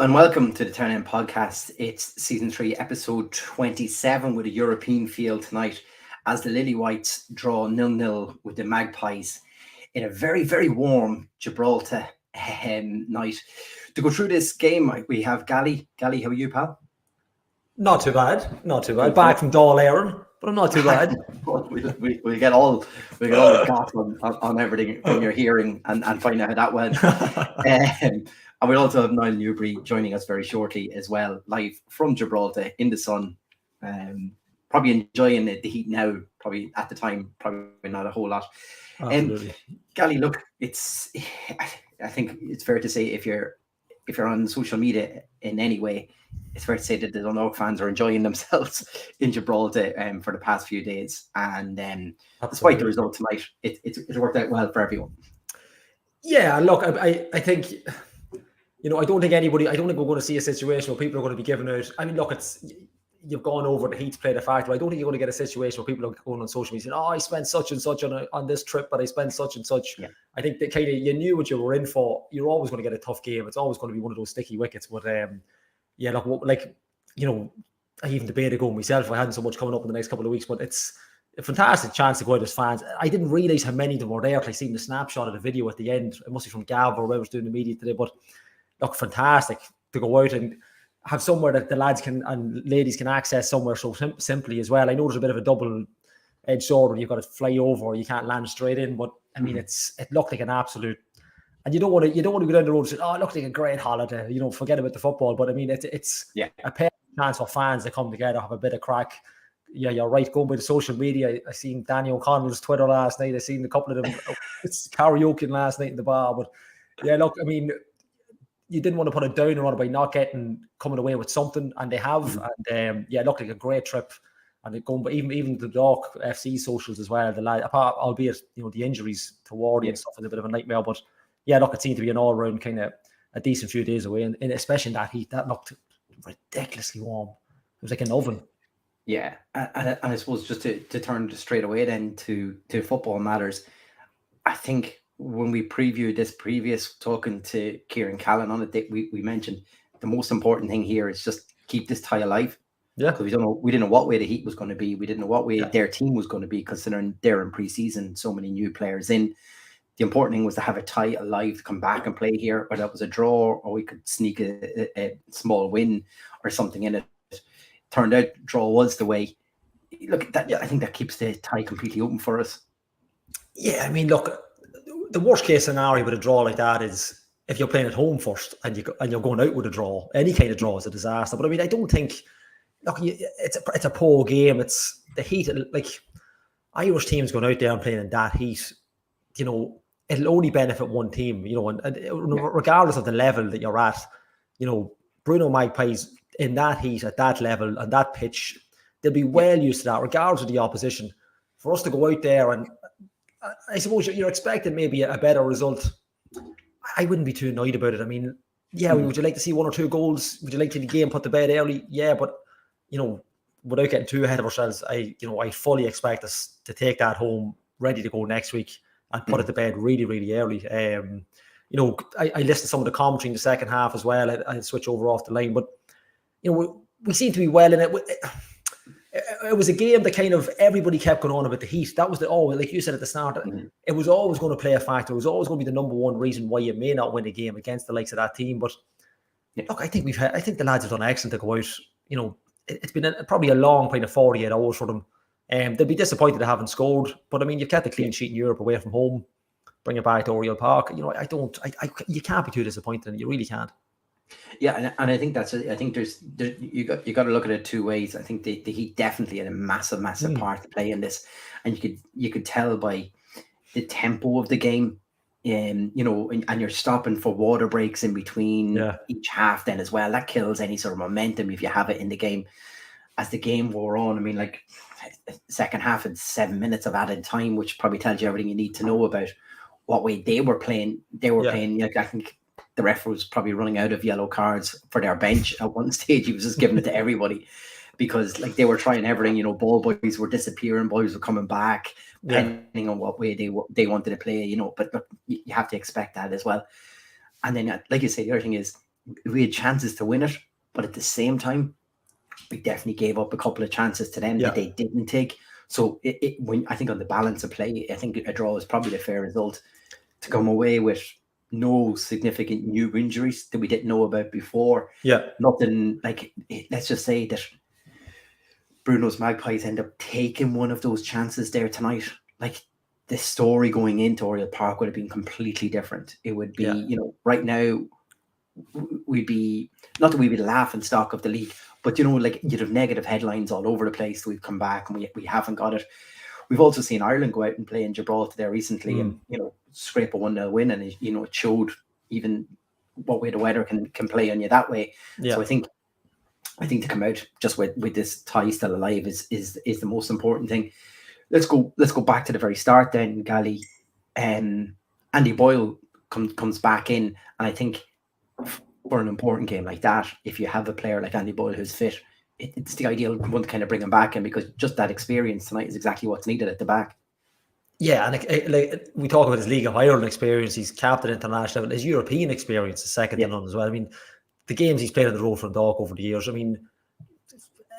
and welcome to the Turn In podcast. It's season 3, episode 27, with a European feel tonight as the Lily Whites draw 0-0 with the Magpies in a very, very warm Gibraltar night. To go through this game, we have Gally. Gally, how are you, pal? Not too bad. Back from Dáil Éireann, but I'm not too bad. we'll get all the gossip on everything from your hearing and find out how that went. And we'll also have Niall Newbury joining us very shortly as well, live from Gibraltar in the sun. Probably enjoying the heat now. Probably at the time, probably not a whole lot. Absolutely. Gally, look, I think it's fair to say if you're on social media in any way, it's fair to say that the Dundalk fans are enjoying themselves in Gibraltar for the past few days. And despite the result tonight, it worked out well for everyone. Yeah, look, I think, I don't think we're going to see a situation where people are going to be giving out. I mean, look, you've gone over the heat to play the factor. I don't think you're going to get a situation where people are going on social media saying, "Oh, I spent such and such on this trip, but I spent such and such." Yeah. I think that kind of you knew what you were in for. You're always going to get a tough game. It's always going to be one of those sticky wickets. But yeah, look, I even debated going myself. I hadn't so much coming up in the next couple of weeks, but it's a fantastic chance to go out as fans. I didn't realise how many of them were there. I seen the snapshot of the video at the end. It must be from Gav or whoever's doing the media today. But look, fantastic to go out and have somewhere that the lads can and ladies can access somewhere so simply as well. I know there's a bit of a double-edged sword when you've got to fly over or you can't land straight in, but I mean it looked like an absolute. And you don't want to go down the road and say, "Oh, it looked like a great holiday." Forget about the football, but I mean it's a perfect chance for fans to come together, have a bit of crack. Yeah, you're right. Going by the social media, I seen Danny O'Connell's Twitter last night. I seen a couple of them. It's karaoke last night in the bar, but yeah, look, I mean, you didn't want to put a downer on it by not coming away with something, and they have. And it looked like a great trip. And it going, but even the Dundalk FC socials as well. The lad, albeit the injuries to Wardy and stuff is a bit of a nightmare, but yeah, look, it seemed to be an all-round kind of a decent few days away, and especially in that heat, that looked ridiculously warm. It was like an oven. Yeah, and I suppose just to turn straight away then to football matters, I think when we previewed this previous talking to Kieran Callan on it, we mentioned the most important thing here is just keep this tie alive. Yeah, because we didn't know what way the heat was going to be. We didn't know what way their team was going to be, considering they're in pre-season, so many new players in. The important thing was to have a tie alive to come back and play here, whether that was a draw or we could sneak a small win or something in it. Turned out draw was the way. Look, I think that keeps the tie completely open for us. Yeah, I mean, look, the worst case scenario with a draw like that is if you're playing at home first and you're going out with a draw. Any kind of draw is a disaster. But I mean, I don't think. Look, it's a poor game. It's the heat. Like Irish teams going out there and playing in that heat, it'll only benefit one team. Regardless of the level that you're at, Bruno Magpies in that heat at that level and that pitch, they'll be well used to that, regardless of the opposition. For us to go out there and I suppose you're expecting maybe a better result. I wouldn't be too annoyed about it. I mean, yeah, would you like to see 1 or 2 goals? Would you like to see the game put to bed early? Yeah, but without getting too ahead of ourselves, I fully expect us to take that home, ready to go next week and put it to bed really, really early. I listened to some of the commentary in the second half as well. I'd switch over off the line, but we seem to be well in it. It was a game that kind of everybody kept going on about the heat. That was like you said at the start, it was always going to play a factor. It was always going to be the number one reason why you may not win a game against the likes of that team. But look, I think the lads have done excellent to go out. It's been probably a long kind of 48 hours for them. They'll be disappointed they haven't scored. But I mean, you've kept a clean sheet in Europe away from home. Bring it back to Oriel Park. You can't be too disappointed, and you really can't. Yeah, and I think I think you got to look at it 2 ways. I think the Heat definitely had a massive part to play in this, and you could tell by the tempo of the game, and you're stopping for water breaks in between each half then as well. That kills any sort of momentum if you have it in the game. As the game wore on, I mean, like second half and 7 minutes of added time, which probably tells you everything you need to know about what way they were playing. They were playing. I think the ref was probably running out of yellow cards for their bench at one stage. He was just giving it to everybody because like they were trying everything. Ball boys were disappearing, boys were coming back, depending on what way they wanted to play. But look, you have to expect that as well. And then, like you say, the other thing is we had chances to win it, but at the same time, we definitely gave up a couple of chances to them that they didn't take. So when I think on the balance of play, I think a draw is probably the fair result. To come away with no significant new injuries that we didn't know about before. Yeah. Nothing like, let's just say that Bruno's Magpies end up taking one of those chances there tonight. Like, the story going into Oriel Park would have been completely different. It would be, right now, we'd be, not that we'd be the laughing stock of the league, but, like, you'd have negative headlines all over the place. We've come back and we haven't got it. We've also seen Ireland go out and play in Gibraltar there recently and, scrape a 1-0 win. And, it showed even what way the weather can play on you that way. Yeah. So I think to come out just with this tie still alive is the most important thing. Let's go back to the very start then, Gally. Andy Boyle comes back in, and I think for an important game like that, if you have a player like Andy Boyle who's fit, it's the ideal one to kind of bring him back in, because just that experience tonight is exactly what's needed at the back. Yeah, and like we talk about his League of Ireland experience, he's captain international, his European experience is second to none as well. I mean, the games he's played on the road for Dundalk over the years. I mean,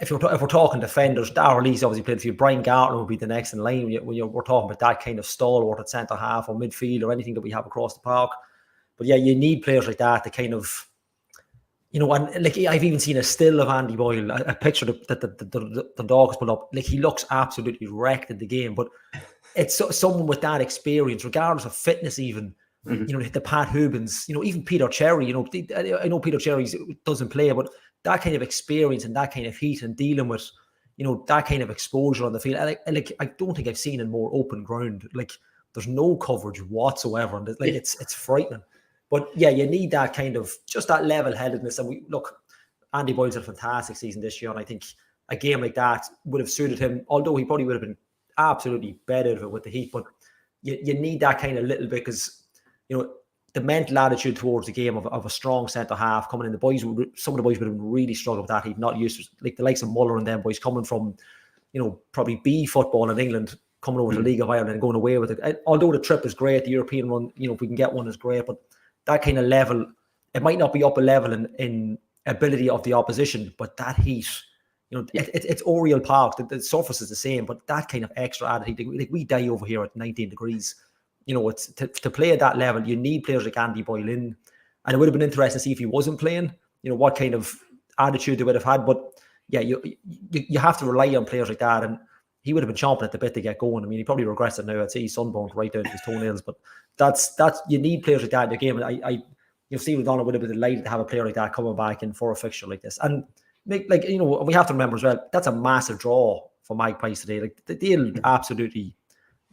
if we're talking defenders, Darrell Lee's obviously played a few. Brian Gartner would be the next in line when we're talking about that kind of stalwart at centre half or midfield or anything that we have across the park. But yeah, you need players like that to kind of, and like I've even seen a still of Andy Boyle, a picture that the dog has put up. Like, he looks absolutely wrecked in the game, but it's someone with that experience, regardless of fitness, even. The Pat Hubens, even Peter Cherry. I know Peter Cherry doesn't play, but that kind of experience and that kind of heat and dealing with, that kind of exposure on the field. I don't think I've seen in more open ground. Like, there's no coverage whatsoever, and it's frightening. But yeah, you need that kind of, just that level-headedness. And Andy Boyle's had a fantastic season this year, and I think a game like that would have suited him, although he probably would have been absolutely better with the heat. But you need that kind of little bit, because the mental attitude towards the game of a strong centre half coming in. Some of the boys would have really struggled with that. He'd not used to, like the likes of Muller and them boys coming from, probably B football in England, coming over to the League of Ireland and going away with it. And although the trip is great, the European one, if we can get one, is great. But that kind of level, it might not be up a level in ability of the opposition, but that heat, it's Oriel Park. The surface is the same, but that kind of extra added heat, like we die over here at 19 degrees. It's to play at that level, you need players like Andy Boyle in. And it would have been interesting to see if he wasn't playing, what kind of attitude they would have had. But yeah, you have to rely on players like that. And he would have been chomping at the bit to get going. I mean, he probably regrets it now. I'd say he's sunburned right down to his toenails. But that's you need players like that in your game. And Steve O'Donnell would have been delighted to have a player like that coming back in for a fixture like this. And we have to remember as well, that's a massive draw for Magpies today. Like, they'll absolutely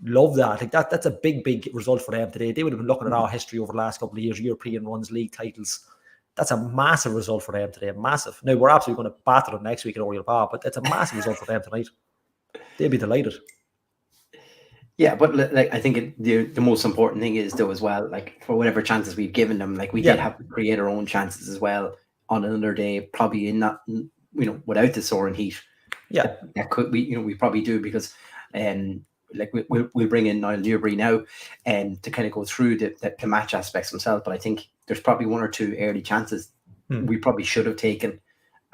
love that. Like, that's a big result for them today. They would have been looking at our history over the last couple of years, European runs, league titles. That's a massive result for them today. Massive. Now, we're absolutely going to batter them next week at Oriel Park, but it's a massive result for them tonight. They'll be delighted. Yeah, but like, I think the most important thing is, though, as well, like, for whatever chances we've given them, like, we did have to create our own chances as well on another day, probably in that, without the soaring heat. Yeah, that could we probably do, because like, we'll bring in Niall Newbury now and to kind of go through the match aspects themselves. But I think there's probably one or two early chances we probably should have taken,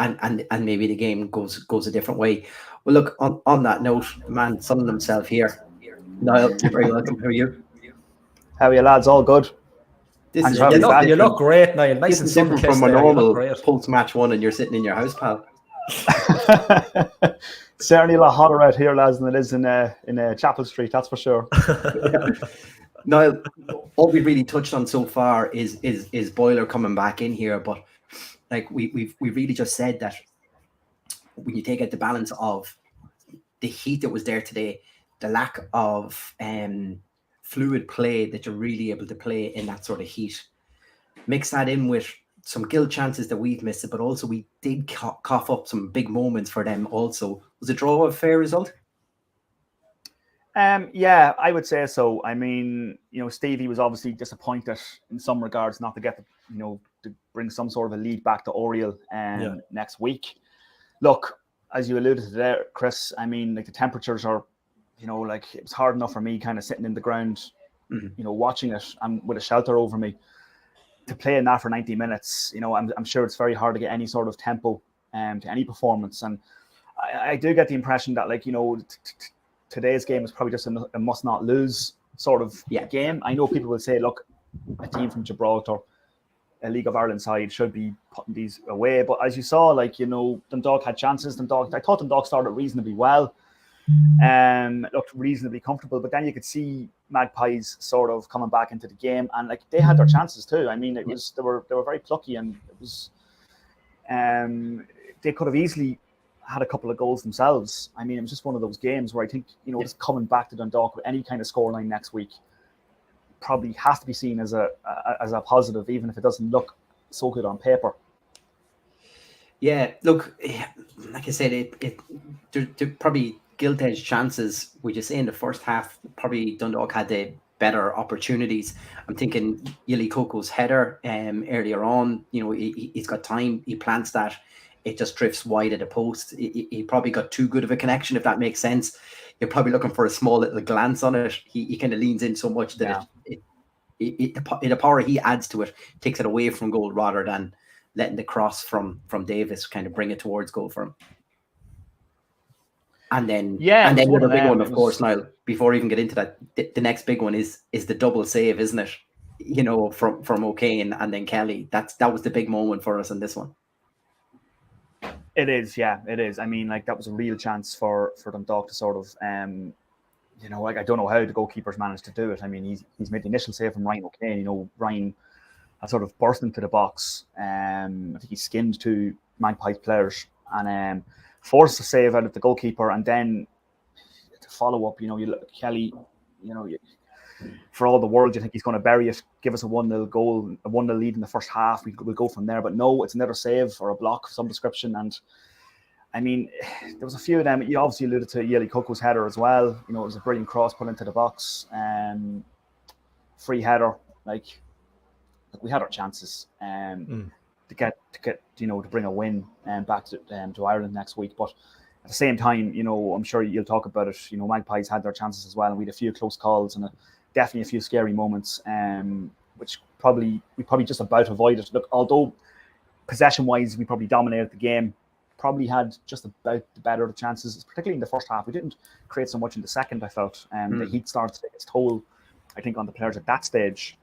and maybe the game goes a different way. Well, look, on that note, man, sunning himself here. Niall, you're very welcome. How are you? How are you, lads? All good. You look great, Niall. Nice and different from a normal post-match one, and you're sitting in your house, pal. Certainly a lot hotter out here, lads, than it is in Chapel Street. That's for sure. Niall, all we've really touched on so far is Boiler coming back in here, but like we really just said that when you take out the balance of the heat that was there today, the lack of fluid play that you're really able to play in that sort of heat, mix that in with some gilt chances that we've missed, but also we did cough up some big moments for them also. Was the draw a fair result? Yeah, I would say so. I mean, Stevie was obviously disappointed in some regards not to get to bring some sort of a lead back to Oriel next week. Look, as you alluded to there, Chris, I mean, like, the temperatures are, like, it was hard enough for me kind of sitting in the ground, watching it and with a shelter over me. to play in that for 90 minutes, I'm sure it's very hard to get any sort of tempo to any performance. And I do get the impression that, like, today's game is probably just a must not lose sort of game. I know people will say, look, a team from Gibraltar, a League of Ireland side, should be putting these away. But as you saw, like, Dundalk had chances. I thought Dundalk started reasonably well, looked reasonably comfortable. But then you could see Magpies sort of coming back into the game, and like they had their chances too. I mean, they were very plucky, and it was they could have easily had a couple of goals themselves. I mean, it was just one of those games where I think, just coming back to Dundalk with any kind of scoreline next week probably has to be seen as a positive, even if it doesn't look so good on paper. Yeah, look, like I said, there probably gilt-edged chances. We just say in the first half, probably Dundalk had the better opportunities. I'm thinking Yili Coco's header earlier on, he's got time, he plants that, it just drifts wide of the post. He probably got too good of a connection, if that makes sense. You're probably looking for a small little glance on it. He kind of leans in so much that the power he adds to it takes it away from goal rather than letting the cross from Davis kind of bring it towards goal for him. And then the other big one, of course, Niall, before we even get into that, the next big one is the double save, isn't it? From O'Kane and then Kelly. That was the big moment for us in this one. It is, yeah, it is. I mean, like, that was a real chance for Dundalk to sort of, like, I don't know how the goalkeepers managed to do it. I mean, he's made the initial save from Ryan O'Kane. Ryan had sort of burst into the box. I think he skinned two Magpies players and forced a save out of the goalkeeper. And then to follow up, you look at Kelly, for all the world, you think he's going to bury it, give us a 1-0 goal, a 1-0 lead in the first half. We'll go from there. But no, it's another save or a block of some description. And I mean, there was a few of them. You obviously alluded to Yili Coco's header as well. It was a brilliant cross put into the box. Free header. Like, we had our chances to get to bring a win back to Ireland next week. But at the same time, I'm sure you'll talk about it. Magpies had their chances as well, and we had a few close calls and definitely a few scary moments, which we probably just about avoided. Look, although possession-wise we probably dominated the game, probably had just about the better chances, particularly in the first half. We didn't create so much in the second, I felt. The heat started to take its toll, I think, on the players at that stage.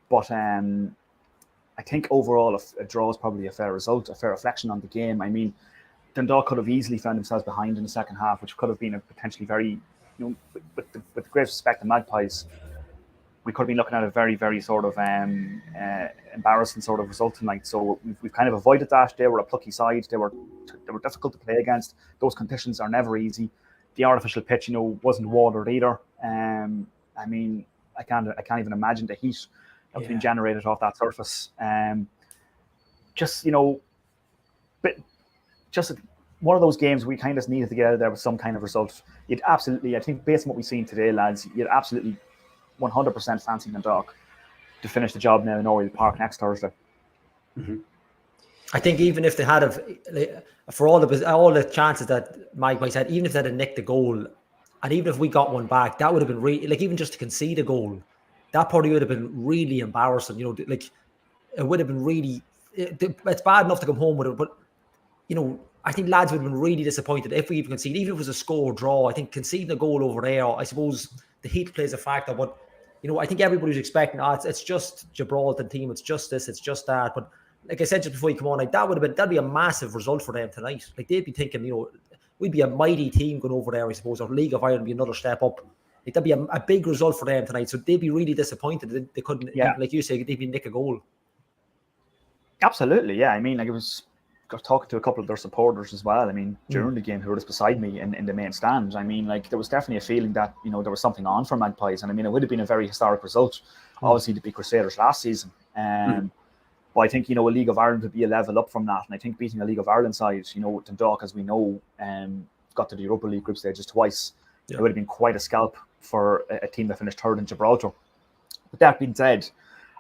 But I think overall a draw is probably a fair result, a fair reflection on the game. I mean, Dundalk could have easily found themselves behind in the second half, which could have been a potentially very, with the great respect to Magpies, we could have been looking at a very, very sort of embarrassing sort of result tonight. So we've kind of avoided that. They were a plucky side. They were difficult to play against. Those conditions are never easy. The artificial pitch, wasn't watered either. I mean, I can't even imagine the heat that's been generated off that surface. Just one of those games we kind of needed to get out of there with some kind of result. You'd absolutely, I think, based on what we've seen today, lads, you'd absolutely 100% fancy Dundalk to finish the job now in Oriel Park next Thursday. Mm-hmm. I think even if they had, for all the chances that Magpies had, even if they had nicked the goal, and even if we got one back, that would have been really, like, even just to concede a goal, that probably would have been really embarrassing. Like, it would have been really. It's bad enough to come home with it, but I think lads would have been really disappointed if we even conceded, even if it was a score draw. I think conceding a goal over there, I suppose the heat plays a factor, but I think everybody's expecting it's just Gibraltar team, it's just this, it's just that. But like I said just before you come on, like, that'd be a massive result for them tonight. Like, they'd be thinking, we'd be a mighty team going over there, I suppose, or League of Ireland would be another step up. Like, that'd be a big result for them tonight. So they'd be really disappointed. They couldn't, like you say, they'd be nick a goal. Absolutely, yeah. I mean, like, got talking to a couple of their supporters as well. I mean, during the game, who were just beside me in the main stand. I mean, like, there was definitely a feeling that, there was something on for Magpies. And I mean, it would have been a very historic result, obviously, to beat Crusaders last season. But I think, a League of Ireland would be a level up from that. And I think beating a League of Ireland side, Dundalk, as we know, got to the Europa League group stages twice. It would have been quite a scalp for a team that finished third in Gibraltar. But that being said,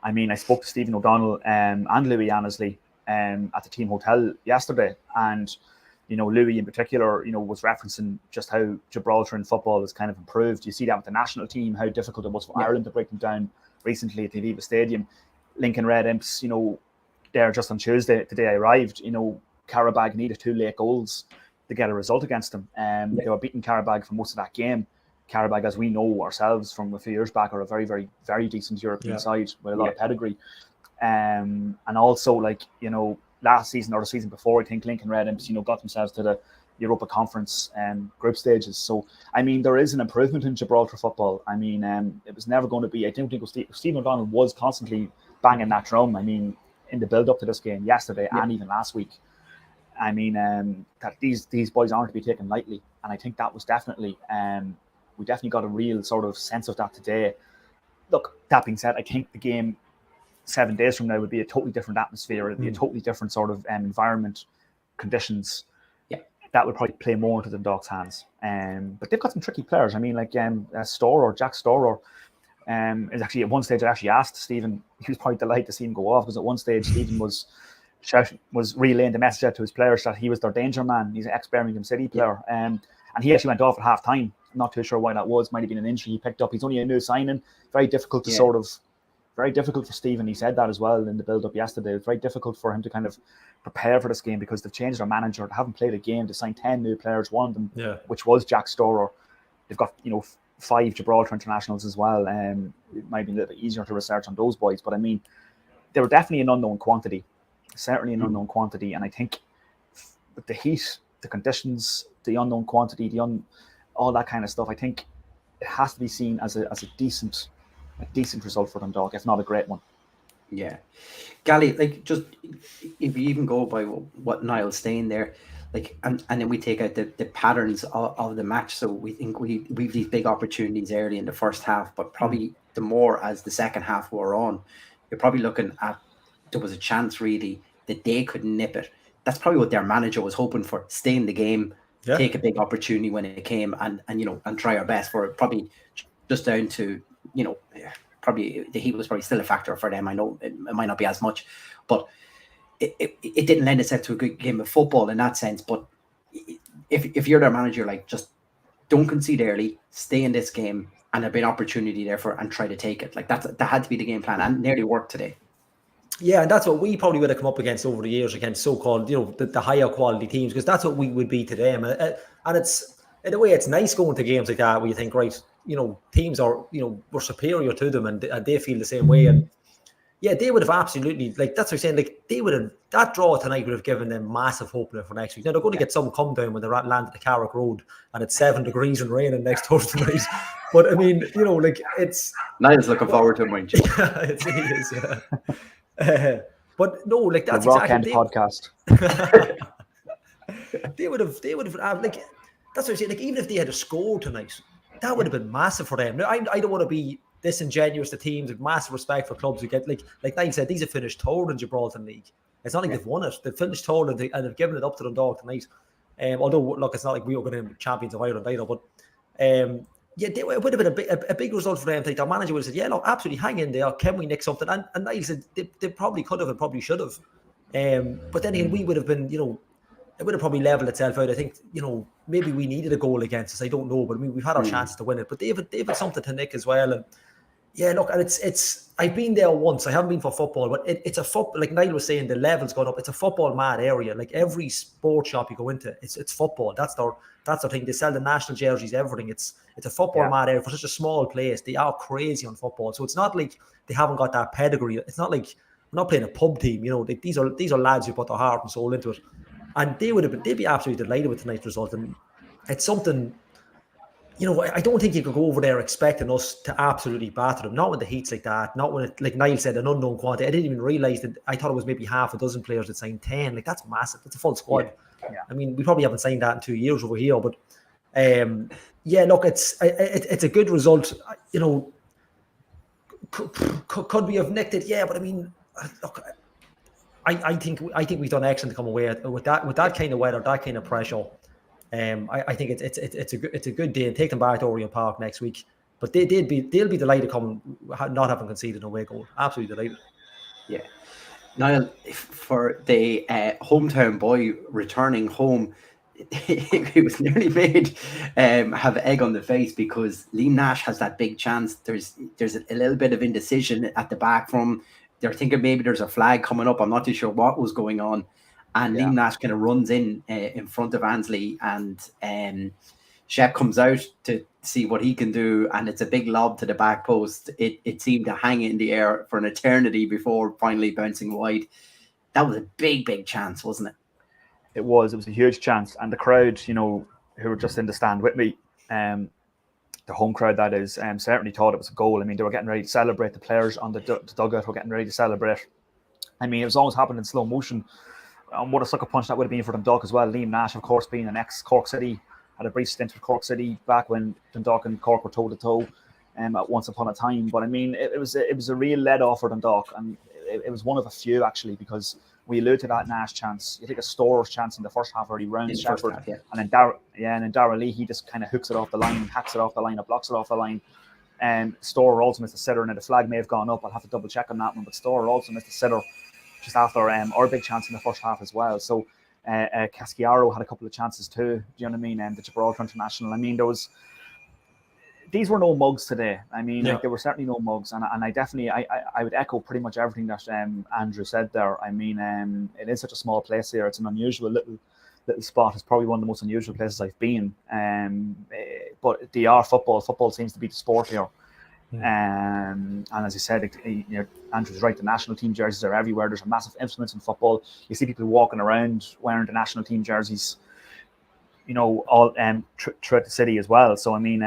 I mean, I spoke to Stephen O'Donnell and Louis Annesley at the team hotel yesterday, and Louis in particular, was referencing just how Gibraltar in football has kind of improved. You see that with the national team, how difficult it was for Ireland to break them down recently at the Aviva Stadium. Lincoln Red Imps, there just on Tuesday, the day I arrived, Qarabag needed 2 late goals to get a result against them. They were beating Qarabag for most of that game. Qarabag, as we know ourselves from a few years back, are a very, very, very decent European side with a lot of pedigree. And also, last season or the season before, I think Lincoln Red Imps, got themselves to the Europa Conference group stages. So, I mean, there is an improvement in Gibraltar football. I mean, it was never going to be, I don't think Stephen O'Donnell was constantly banging that drum. I mean, in the build-up to this game yesterday and even last week. I mean, that these boys aren't to be taken lightly. And I think that was definitely, we definitely got a real sort of sense of that today. Look, that being said, I think the game 7 days from now would be a totally different atmosphere. It'd be a totally different sort of environment, conditions. That would probably play more into the Dundalk's hands. But they've got some tricky players. I mean, like Jack Storer, is actually at one stage I actually asked Stephen. He was probably delighted to see him go off, because at one stage Stephen was relaying the message out to his players that he was their danger man. He's an ex-Birmingham City player, and he actually went off at half time. Not too sure why that was. Might have been an injury he picked up. He's only a new signing. Very difficult to very difficult for Stephen. He said that as well in the build-up yesterday. It's very difficult for him to kind of prepare for this game, because they've changed their manager. They haven't played a game. They signed 10 new players, one of them, which was Jack Storer. They've got 5 Gibraltar internationals as well. It might be a little bit easier to research on those boys, but I mean, they were definitely an unknown quantity. Certainly an unknown quantity, and I think with the heat, the conditions, the unknown quantity, all that kind of stuff, I think it has to be seen as a decent result for Dundalk, if not a great one. Yeah, Gally, just if you even go by what Niall's saying there, and then we take out the patterns of the match. So we think we've these big opportunities early in the first half, but probably the more as the second half wore on, you're probably looking at, there was a chance really that they could nip it. That's probably what their manager was hoping for: stay in the game, take a big opportunity when it came, and try our best for it. Probably just down to probably the heat was probably still a factor for them. I know it might not be as much, but it didn't lend itself to a good game of football in that sense. But if you're their manager, just don't concede early, stay in this game, and there'll be an opportunity there and try to take it. That had to be the game plan, and nearly worked today. Yeah, and that's what we probably would have come up against over the years, against so-called, the higher quality teams, because that's what we would be to them. And it's, in a way, it's nice going to games like that where you think, right, teams are, we're superior to them, and they feel the same way. And yeah, they would have absolutely, that's what I'm saying, they would have, that draw tonight would have given them massive hope for next week. Now, they're going to get some come down when they land at the Carrick Road and it's 7 degrees and raining next Thursday night. But I mean, it's... Niall's looking forward to it, mind you. Yeah, it is, yeah. But no, that's the exactly podcast. they would have that's what I'm saying. Even if they had a score tonight, that would have been massive for them. Now, I don't want to be disingenuous to teams with massive respect for clubs who get like Niall said, these have finished third in Gibraltar League. It's not like they've won it; they've finished third and they've given it up to Dundalk tonight. Although, look, it's not like we were going to be champions of Ireland either, but. It would have been a big result for them. Their manager would have said, yeah, look, absolutely, hang in there. Can we nick something? And Niall said they probably could have and probably should have. But then again, we would have been, it would have probably leveled itself out. I think, maybe we needed a goal against us. I don't know, but I mean, we've had our chances to win it. But they've had something to nick as well. And yeah, look, and it's I've been there once. I haven't been for football, but it's a football, like Niall was saying, the level's gone up. It's a football mad area. Like every sports shop you go into, it's football. That's their thing. They sell the national jerseys, everything. It's a football mad area for such a small place. They are crazy on football. So it's not like they haven't got that pedigree. It's not like we're not playing a pub team. These are lads who put their heart and soul into it, and they'd be absolutely delighted with tonight's result. And it's something. I don't think you could go over there expecting us to absolutely batter them. Not when the heat's like that. Not when it, like Niall said, an unknown quantity. I didn't even realise that. I thought it was maybe half a dozen players that signed 10. That's massive. It's a full squad. Yeah. I mean, we probably haven't signed that in 2 years over here. But look, it's a good result. Could we have nicked it? Yeah, but I mean, look, I think we've done excellent to come away with that kind of weather, that kind of pressure. I think it's a good day, and take them back to Oriel Park next week. But they'll be delighted coming, not having conceded an away goal. Absolutely delighted. Yeah, Niall, for the hometown boy returning home, he was nearly made have egg on the face, because Liam Nash has that big chance. There's a little bit of indecision at the back from they're thinking maybe there's a flag coming up. I'm not too sure what was going on. And Liam Nash kind of runs in front of Ansley, and Shep comes out to see what he can do, and it's a big lob to the back post. It seemed to hang in the air for an eternity before finally bouncing wide. That was a big chance, wasn't it? It was a huge chance, and the crowd, who were just in the stand with me, the home crowd that is, certainly thought it was a goal. I mean, they were getting ready to celebrate. The players on the dugout were getting ready to celebrate. I mean, it was almost happening in slow motion. What a sucker punch that would have been for Dundalk as well. Liam Nash, of course, being an ex-Cork City, had a brief stint with Cork City back when Dundalk and Cork were toe-to-toe at once upon a time. But I mean, it was a real let-off for Dundalk, and it was one of a few, actually, because we alluded to that Nash chance. You take a Storer's chance in the first half where he rounds Shepherd, and then Darragh Lee, he just kind of hooks it off the line, hacks it off the line, or blocks it off the line. And Storer also missed the sitter. Now the flag may have gone up. I'll have to double check on that one, but Storer also missed the sitter just after our big chance in the first half as well. So Casciaro had a couple of chances too. Do you know what I mean? And the Gibraltar international. I mean, these were no mugs today. I mean, there were certainly no mugs, and I definitely I would echo pretty much everything that Andrew said there. I mean, it is such a small place here. It's an unusual little spot. It's probably one of the most unusual places I've been. But they are football. Football seems to be the sport here. And as you said, Andrew's right. The national team jerseys are everywhere. There's a massive influence in football. You see people walking around wearing the national team jerseys, all throughout the city as well. So I mean,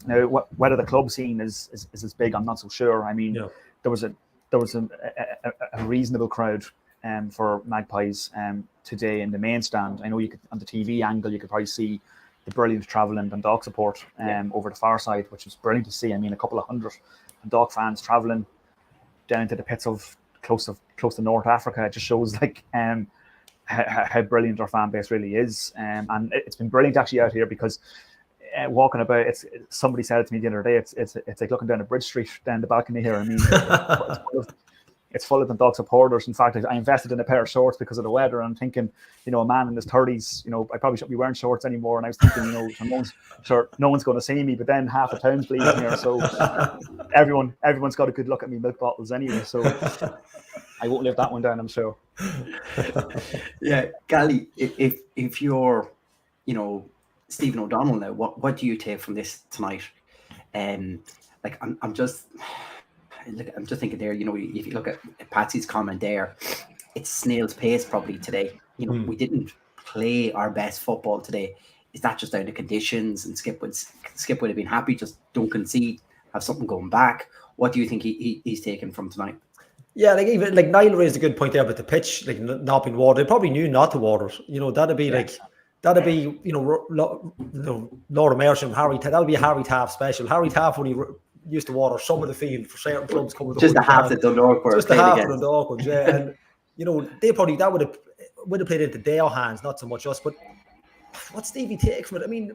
now whether the club scene is as big, I'm not so sure. I mean, there was a reasonable crowd for Magpies today in the main stand. I know you could, on the TV angle, you could probably see the brilliant travelling Dundalk support over the far side, which was brilliant to see. I mean, a couple of hundred Dundalk fans travelling down to the pits of close to North Africa. It just shows how brilliant our fan base really is. And it's been brilliant actually out here, because walking about, somebody said it to me the other day, it's like looking down a bridge street down the balcony here. I mean, it's full of Dundalk supporters. In fact, I invested in a pair of shorts because of the weather. And I'm thinking, a man in his 30s, I probably shouldn't be wearing shorts anymore. And I was thinking, no one's going to see me. But then half the town's bleeding here, so everyone's got a good look at me milk bottles anyway. So I won't live that one down, I'm sure. Yeah, Gally, if you're, Stephen O'Donnell now, what do you take from this tonight? I'm just thinking there, if you look at Patsy's comment there, it's snail's pace probably today. We didn't play our best football today. Is that just down to conditions? And Skip would have been happy, just don't concede, have something going back. What do you think he's taken from tonight? Yeah, even Niall raised a good point there about the pitch, not being watered. They probably knew not to water it. That'd be Laura Merchant, that'll be a Harry Taff special. Harry Taff, when he used to water some of the field for certain clubs, just the half that Dundalk were, just the half of Dundalk ones, and they probably, that would have played into their hands, not so much us. But what Stevie take from it? I mean,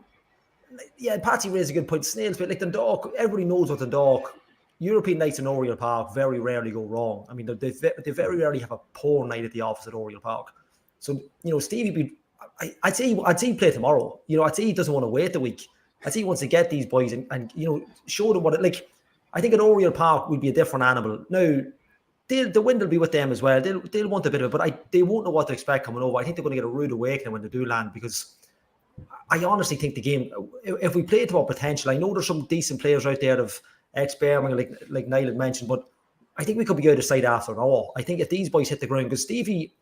Patsy raised a good point. Snails, but Dundalk, everybody knows what Dundalk. European nights in Oriel Park very rarely go wrong. I mean, they very rarely have a poor night at the office at Oriel Park. So Stevie, I'd say he'd play tomorrow. I'd say he doesn't want to wait the week. I'd say he wants to get these boys and show them what it I think at Oriel Park would be a different animal. Now, the wind will be with them as well. They'll want a bit of it, but they won't know what to expect coming over. I think they're going to get a rude awakening when they do land, because I honestly think the game, if we play to our potential, I know there's some decent players out there of ex-Birmingham, like Niall had mentioned, but I think we could be out of sight after all. I think if these boys hit the ground, because Stevie,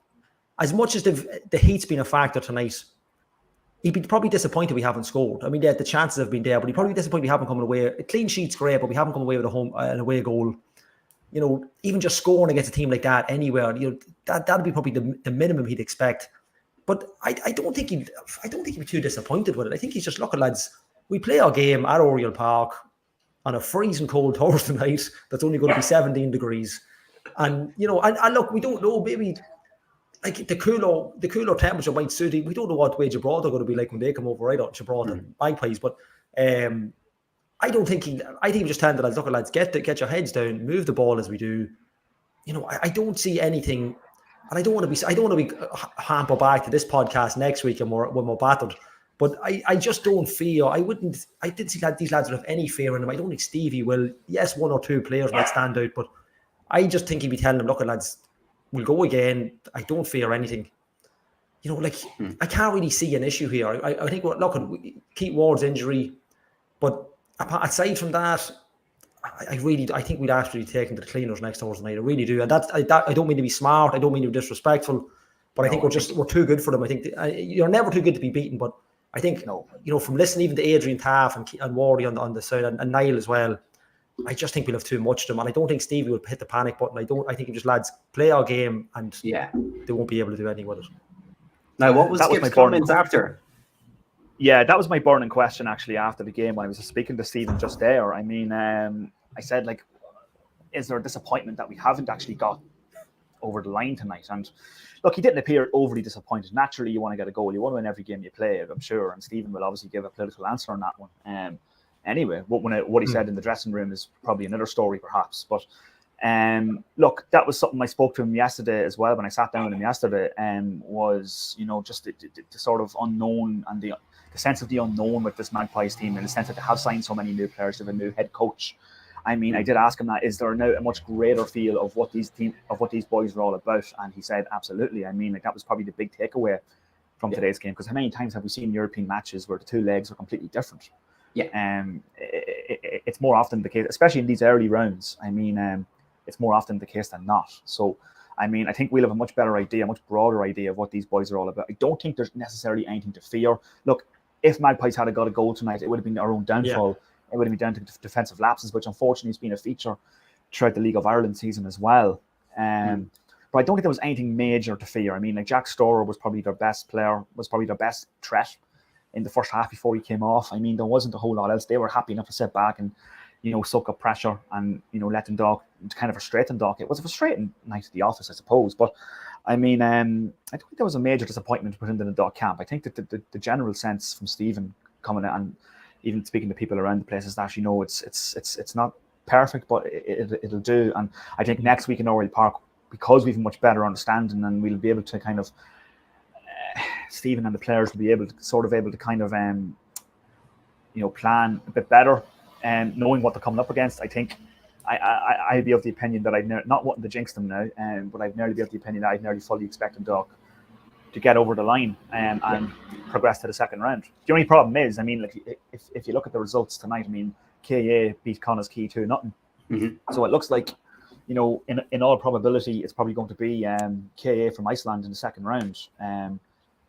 as much as the heat's been a factor tonight, he'd be probably disappointed we haven't scored. I mean, the chances have been there, but he'd probably be disappointed we haven't come away. A clean sheet's great, but we haven't come away with an away goal. Even just scoring against a team like that anywhere, that'd be probably the minimum he'd expect. But I don't think he'd be too disappointed with it. I think he's just, look, lads, we play our game at Oriel Park on a freezing cold Thursday night that's only going to be 17 degrees. And, and look, we don't know, maybe the cooler temperature might suit it. We don't know what way Gibraltar are going to be like when they come over, right, on Gibraltar Magpies. But I think he just telling the lads, look, lads, get your heads down, move the ball as we do. I don't see anything, and I don't want to be hamper back to this podcast next week when we're battered. But I just don't feel, I didn't see that these lads would have any fear in them. I don't think Stevie will. Yes, one or two players might stand out, but I just think he'd be telling them, look, lads, we'll go again. I don't fear anything. You know, like, I can't really see an issue here. I think, look, Keith Ward's injury, but aside from that, I think we'd actually take him to the cleaners next Thursday night. I really do. And I don't mean to be smart. I don't mean to be disrespectful, but I think we're too good for them. I think you're never too good to be beaten, but I think, from listening even to Adrian Taff and Wardy on the side and Niall as well, I just think we'll have too much of them. And I don't think Stevie will hit the panic button. I think just lads play our game and they won't be able to do anything with it. Now, what was Skip's comments after? Yeah, that was my burning question actually after the game when I was speaking to Stephen just there. I mean, I said, like, is there a disappointment that we haven't actually got over the line tonight? And look, he didn't appear overly disappointed. Naturally, you want to get a goal. You want to win every game you play, I'm sure. And Stephen will obviously give a political answer on that one. Anyway, what he said in the dressing room is probably another story, perhaps. But look, that was something I spoke to him yesterday as well when I sat down with him yesterday. Was just the sort of unknown and the sense of the unknown with this Magpies team, in the sense that they have signed so many new players, they have a new head coach. I mean, I did ask him that, is there now a much greater feel of what these boys are all about? And he said, absolutely. I mean, like, that was probably the big takeaway from today's game, because how many times have we seen European matches where the two legs are completely different? Yeah. It's more often the case, especially in these early rounds. I mean, it's more often the case than not. So, I mean, I think we'll have a much better idea, a much broader idea of what these boys are all about. I don't think there's necessarily anything to fear. Look, if Magpies had got a goal tonight, it would have been our own downfall. Yeah. It would have been down to defensive lapses, which unfortunately has been a feature throughout the League of Ireland season as well. But I don't think there was anything major to fear. I mean, like, Jack Storer was probably their best player, was probably their best threat in the first half before he came off. I mean, there wasn't a whole lot else. They were happy enough to sit back and, soak up pressure and, let Dundalk kind of frustrate Dundalk. It was a frustrating night at the office, I suppose. But, I mean, I don't think there was a major disappointment within the Dundalk camp. I think that the general sense from Stephen coming in and even speaking to people around the place is that, it's not perfect, but it'll do. And I think next week in Oriel Park, because we've a much better understanding, and we'll be able to kind of, Stephen and the players will be able to kind of, plan a bit better and knowing what they're coming up against. I think I'd be of the opinion that I'd not wanting to jinx them now, but I'd nearly be of the opinion that I'd nearly fully expect Dundalk to get over the line and progress to the second round. The only problem is, I mean, like, if you look at the results tonight, I mean, KA beat Connah's Quay 2-0. Mm-hmm. So it looks like, in all probability, it's probably going to be KA from Iceland in the second round.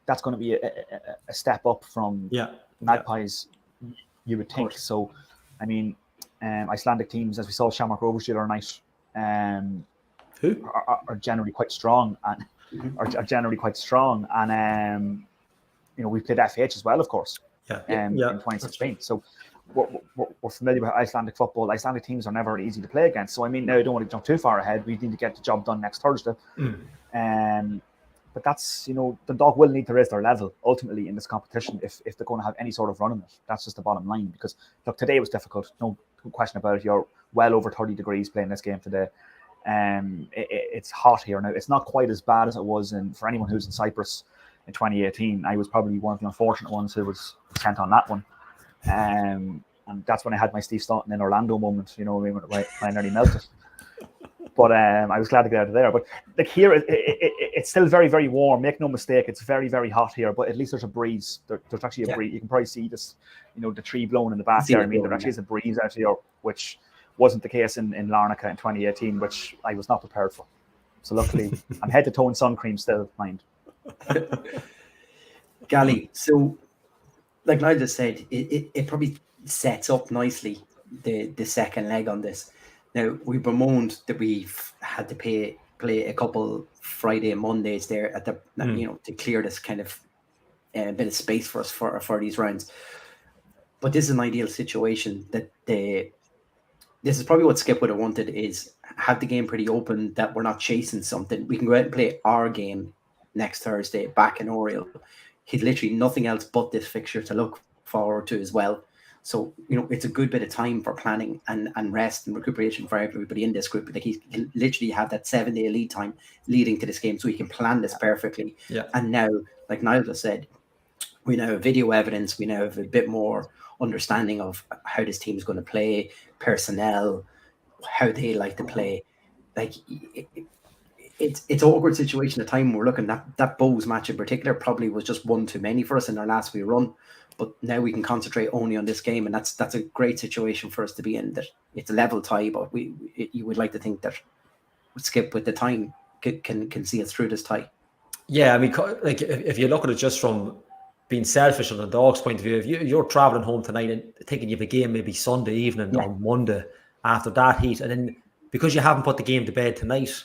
That's going to be a step up from Magpies, you would think. So, I mean, Icelandic teams, as we saw Shamrock Rovers the other night, are generally quite strong and are generally quite strong. And we played FH as well, of course, in 2016. So we're familiar with Icelandic football. Icelandic teams are never easy to play against. So, I mean, now I don't want to jump too far ahead. We need to get the job done next Thursday. But that's, the dog will need to raise their level ultimately in this competition if they're going to have any sort of run in it. That's just the bottom line. Because, look, today was difficult. No question about it. You're well over 30 degrees playing this game today. It's hot here now. It's not quite as bad as it was for anyone who's in Cyprus in 2018. I was probably one of the unfortunate ones who was sent on that one. And that's when I had my Steve Staunton in Orlando moment, when I nearly melted. But I was glad to get out of there. But, like, here, it's still very, very warm. Make no mistake, it's very, very hot here. But at least there's a breeze. There's actually a breeze. You can probably see this, the tree blowing in the back there. I mean, there actually is a breeze out here, which wasn't the case in Larnaca in 2018, which I was not prepared for. So luckily, I'm head to toe in sun cream still, mind. Gally, so like I just said, it probably sets up nicely the second leg on this. Now, we bemoaned that we've had to play a couple Friday and Mondays there at the to clear this kind of bit of space for us for these rounds. But this is an ideal situation that this is probably what Skip would have wanted, is have the game pretty open, that we're not chasing something. We can go out and play our game next Thursday back in Oriel. He'd literally nothing else but this fixture to look forward to as well. So, it's a good bit of time for planning and rest and recuperation for everybody in this group. Like, he can literally have that 7-day lead time leading to this game, so he can plan this perfectly. Yeah. And now, like Niall just said, we now have video evidence. We now have a bit more understanding of how this team is going to play, personnel, how they like to play. like it's an awkward situation at the time. We're looking at that Bows match in particular probably was just one too many for us in our last wee run. But now we can concentrate only on this game, and that's a great situation for us to be in. That it's a level tie, but you would like to think that Skip with the time can see us through this tie. Yeah, I mean, like if you look at it just from being selfish on the Dogs' point of view, if you're traveling home tonight and thinking you have a game maybe Sunday evening or Monday after that heat, and then because you haven't put the game to bed tonight,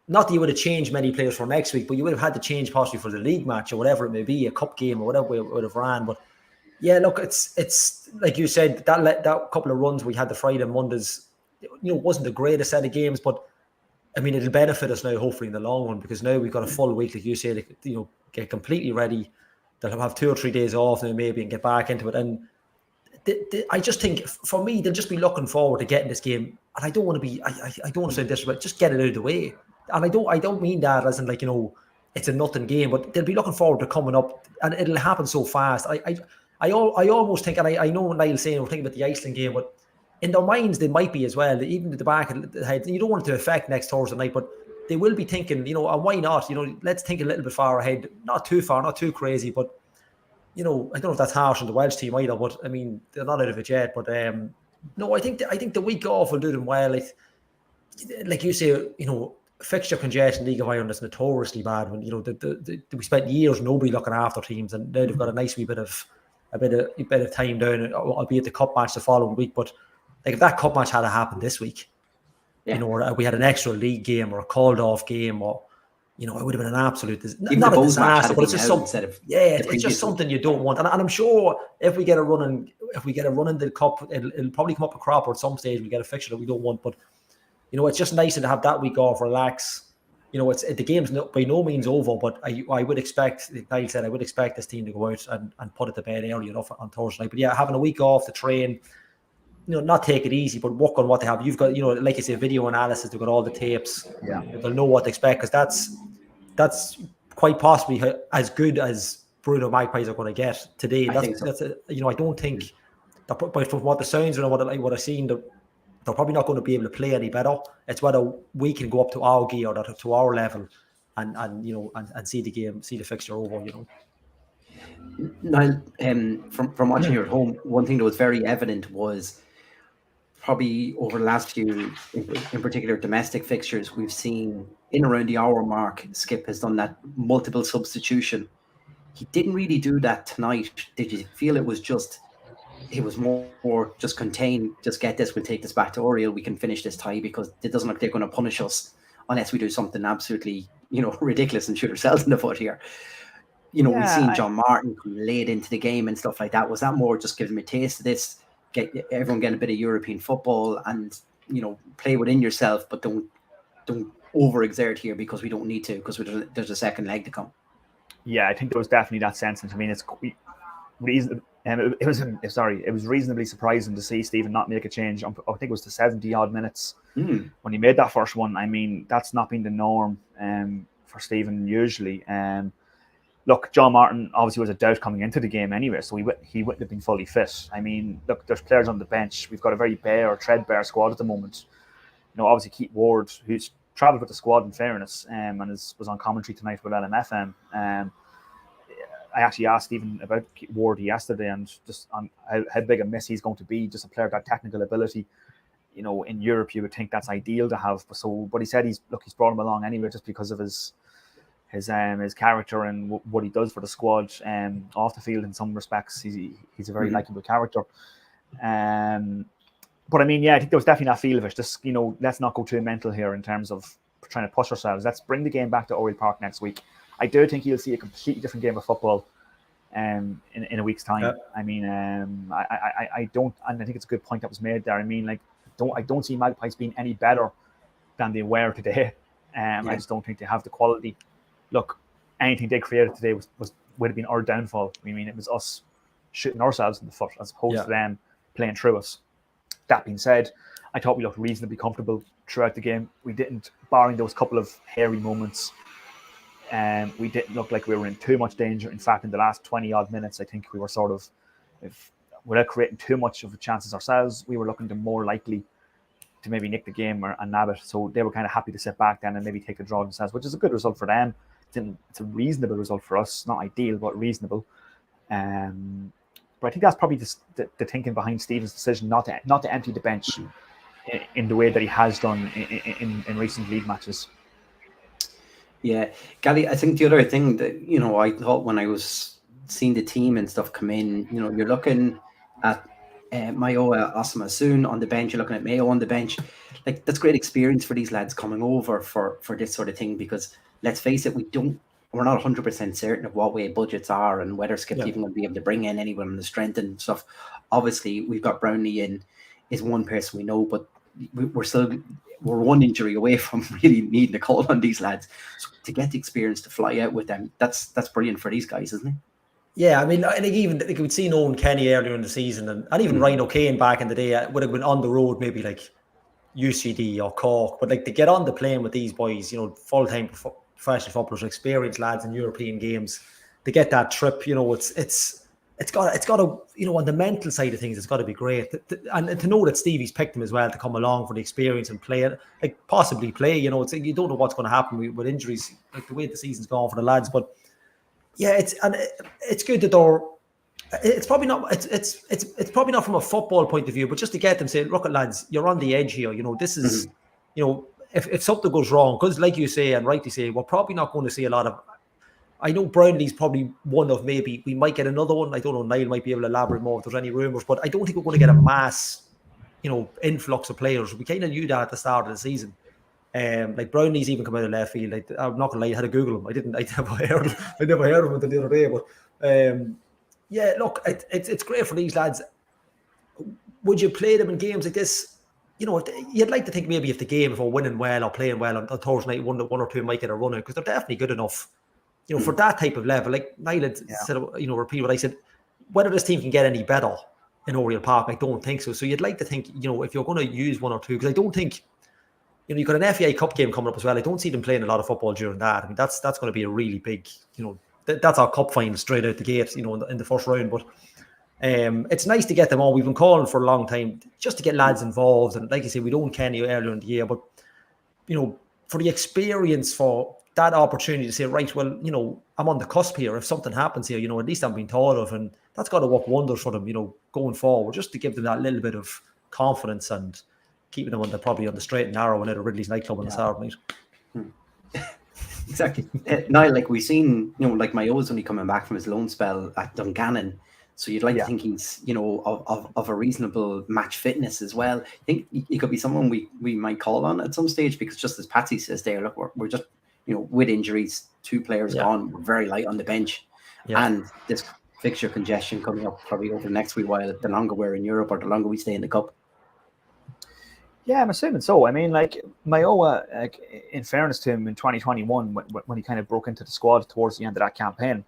not that you would have changed many players for next week, but you would have had to change possibly for the league match or whatever it may be, a cup game or whatever we would have ran. But yeah, look, it's like you said, that couple of runs we had the Friday and Mondays, wasn't the greatest set of games, but I mean, it'll benefit us now, hopefully, in the long run, because now we've got a full week, like you said, get completely ready. They'll have 2 or 3 days off now, maybe, and get back into it. And I just think, for me, they'll just be looking forward to getting this game. And I don't want to be, I don't want to say this, but just get it out of the way. And I don't mean that as in it's a nothing game, but they'll be looking forward to coming up, and it'll happen so fast. I almost think, and I know Niall's saying we're thinking about the Iceland game, but in their minds, they might be as well. Even at the back of the head, you don't want it to affect next Thursday night, but they will be thinking, and why not? Let's think a little bit far ahead. Not too far, not too crazy, but, I don't know if that's harsh on the Welsh team either, but, I mean, they're not out of it yet. But, no, I think the week off will do them well. Like you say, fixture congestion, League of Ireland is notoriously bad. When, we spent years nobody looking after teams, and now they've got a nice wee bit of time down, albeit the cup match the following week. But like if that cup match had to happen this week, or we had an extra league game or a called off game, or it would have been an absolute not a disaster, but it's just something. It's just something you don't want. And I'm sure if we get a run in the cup, it'll probably come up a crop, or at some stage we get a fixture that we don't want. But it's just nice to have that week off, relax. The game's by no means over, but I would expect, like Niall said, I would expect this team to go out and put it to bed early enough on Thursday night. But yeah, having a week off to train, not take it easy, but work on what they have. You've got, like you say, video analysis. They've got all the tapes. Yeah, they'll know what to expect, because that's quite possibly as good as Bruno Magpies are going to get today. I don't think that, but from what the sounds and what I've seen, they're probably not going to be able to play any better. It's whether we can go up to our gear, or to our level, and see the game, see the fixture over. Niall, from watching you at home, one thing that was very evident was probably over the last few, in particular domestic fixtures, we've seen in around the hour mark, Skip has done that multiple substitution. He didn't really do that tonight. Did you feel it was more just contain, just get this, we'll take this back to Oriel, we can finish this tie, because it doesn't look like they're going to punish us unless we do something absolutely, ridiculous and shoot ourselves in the foot here. We've seen John Martin come late into the game and stuff like that. Was that more just giving me a taste of this, get everyone getting a bit of European football and, play within yourself, but don't overexert here because we don't need to, because there's a second leg to come? Yeah, I think there was definitely that sense. And I mean, it was reasonably surprising to see Stephen not make a change. I think it was the 70 odd minutes when he made that first one. I mean, that's not been the norm for Stephen usually. Look, John Martin obviously was a doubt coming into the game anyway, so he wouldn't have been fully fit. I mean, look, there's players on the bench. We've got a very threadbare squad at the moment. Obviously Keith Ward, who's travelled with the squad in fairness, and was on commentary tonight with LMFM. I actually asked Stephen about Ward yesterday, and just on how big a miss he's going to be, just a player of that technical ability. In Europe, you would think that's ideal to have. But he said he's brought him along anyway, just because of his character and what he does for the squad. Off the field, in some respects, he's a very likable character. But I mean, yeah, I think there was definitely that feel of it. Just let's not go too mental here in terms of trying to push ourselves. Let's bring the game back to Oriel Park next week. I do think you'll see a completely different game of football in a week's time. Yeah. I mean, I don't, and I think it's a good point that was made there. I mean, I don't see Magpies being any better than they were today. I just don't think they have the quality. Look, anything they created today would have been our downfall. I mean, it was us shooting ourselves in the foot as opposed to them playing through us. That being said, I thought we looked reasonably comfortable throughout the game. We didn't, barring those couple of hairy moments, we didn't look like we were in too much danger. In fact, in the last 20 odd minutes, I think we were sort of, without creating too much of the chances ourselves, we were looking to more likely maybe nick the game and nab it. So they were kind of happy to sit back then and maybe take a draw themselves, which is a good result for them. It's a reasonable result for us, not ideal, but reasonable. But I think that's probably the thinking behind Stephen's decision not to empty the bench in the way that he has done in recent league matches. Yeah, Gally, I think the other thing that, I thought when I was seeing the team and stuff come in, you're looking at Mayowa Osama on the bench, you're looking at Mayo on the bench. Like, that's great experience for these lads coming over for this sort of thing, because let's face it, we're not 100% certain of what way budgets are and whether Skip's even going to be able to bring in anyone on the strength and stuff. Obviously, we've got Brownlee in, is one person we know, but we're one injury away from really needing to call on these lads. So to get the experience to fly out with them, that's brilliant for these guys, isn't it? Yeah, I mean, I think even we'd seen Owen Kenny earlier in the season, and even Ryan O'Kane back in the day would have been on the road, maybe like UCD or Cork, but like to get on the plane with these boys, full-time professional footballers, experienced lads in European games, to get that trip, it's got to, on the mental side of things, it's got to be great. And to know that Stevie's picked him as well to come along for the experience and play, like possibly play, you don't know what's going to happen with injuries, like the way the season's gone for the lads. But yeah, it's good that it's probably not from a football point of view, but just to get them saying, look, lads, you're on the edge here. This is, if something goes wrong, because like you say, and rightly say, we're probably not going to see a lot of, I know Brownlee's probably one of, maybe we might get another one. I don't know, Niall might be able to elaborate more if there's any rumours, but I don't think we're going to get a mass, influx of players. We kind of knew that at the start of the season. Like Brownlee's even come out of left field. Like, I'm not going to lie, I had to Google him. I never heard of him until the other day. But yeah, look, it's great for these lads. Would you play them in games like this? You'd like to think maybe if we're winning well or playing well on Thursday night, one or two might get a run out, because they're definitely good enough. For that type of level, like Niall had said, repeat what I said, whether this team can get any better in Oriel Park, I don't think so. So you'd like to think, if you're going to use one or two, because I don't think, you've got an FA Cup game coming up as well. I don't see them playing a lot of football during that. I mean, that's going to be a really big, that's our cup final straight out the gate, in the first round. But it's nice to get them on. We've been calling for a long time just to get lads involved. And like you say, we don't Kenny earlier in the year, but, for the experience, for that opportunity to say, right, well, I'm on the cusp here. If something happens here, at least I'm being thought of, and that's got to work wonders for them, going forward, just to give them that little bit of confidence and keeping them probably on the straight and narrow and out of Ridley's nightclub on the Saturday night. Exactly. Niall, like we've seen, like Mayo's only coming back from his loan spell at Dungannon. So you'd like to think he's, of a reasonable match fitness as well. I think he could be someone we might call on at some stage, because just as Patsy says there, look, we're just, with injuries, 2 players gone, we're very light on the bench. Yeah. And this fixture congestion coming up probably over the next wee while, the longer we're in Europe or the longer we stay in the Cup. Yeah, I'm assuming so. I mean, like, Mayowa, in fairness to him, in 2021, when he kind of broke into the squad towards the end of that campaign,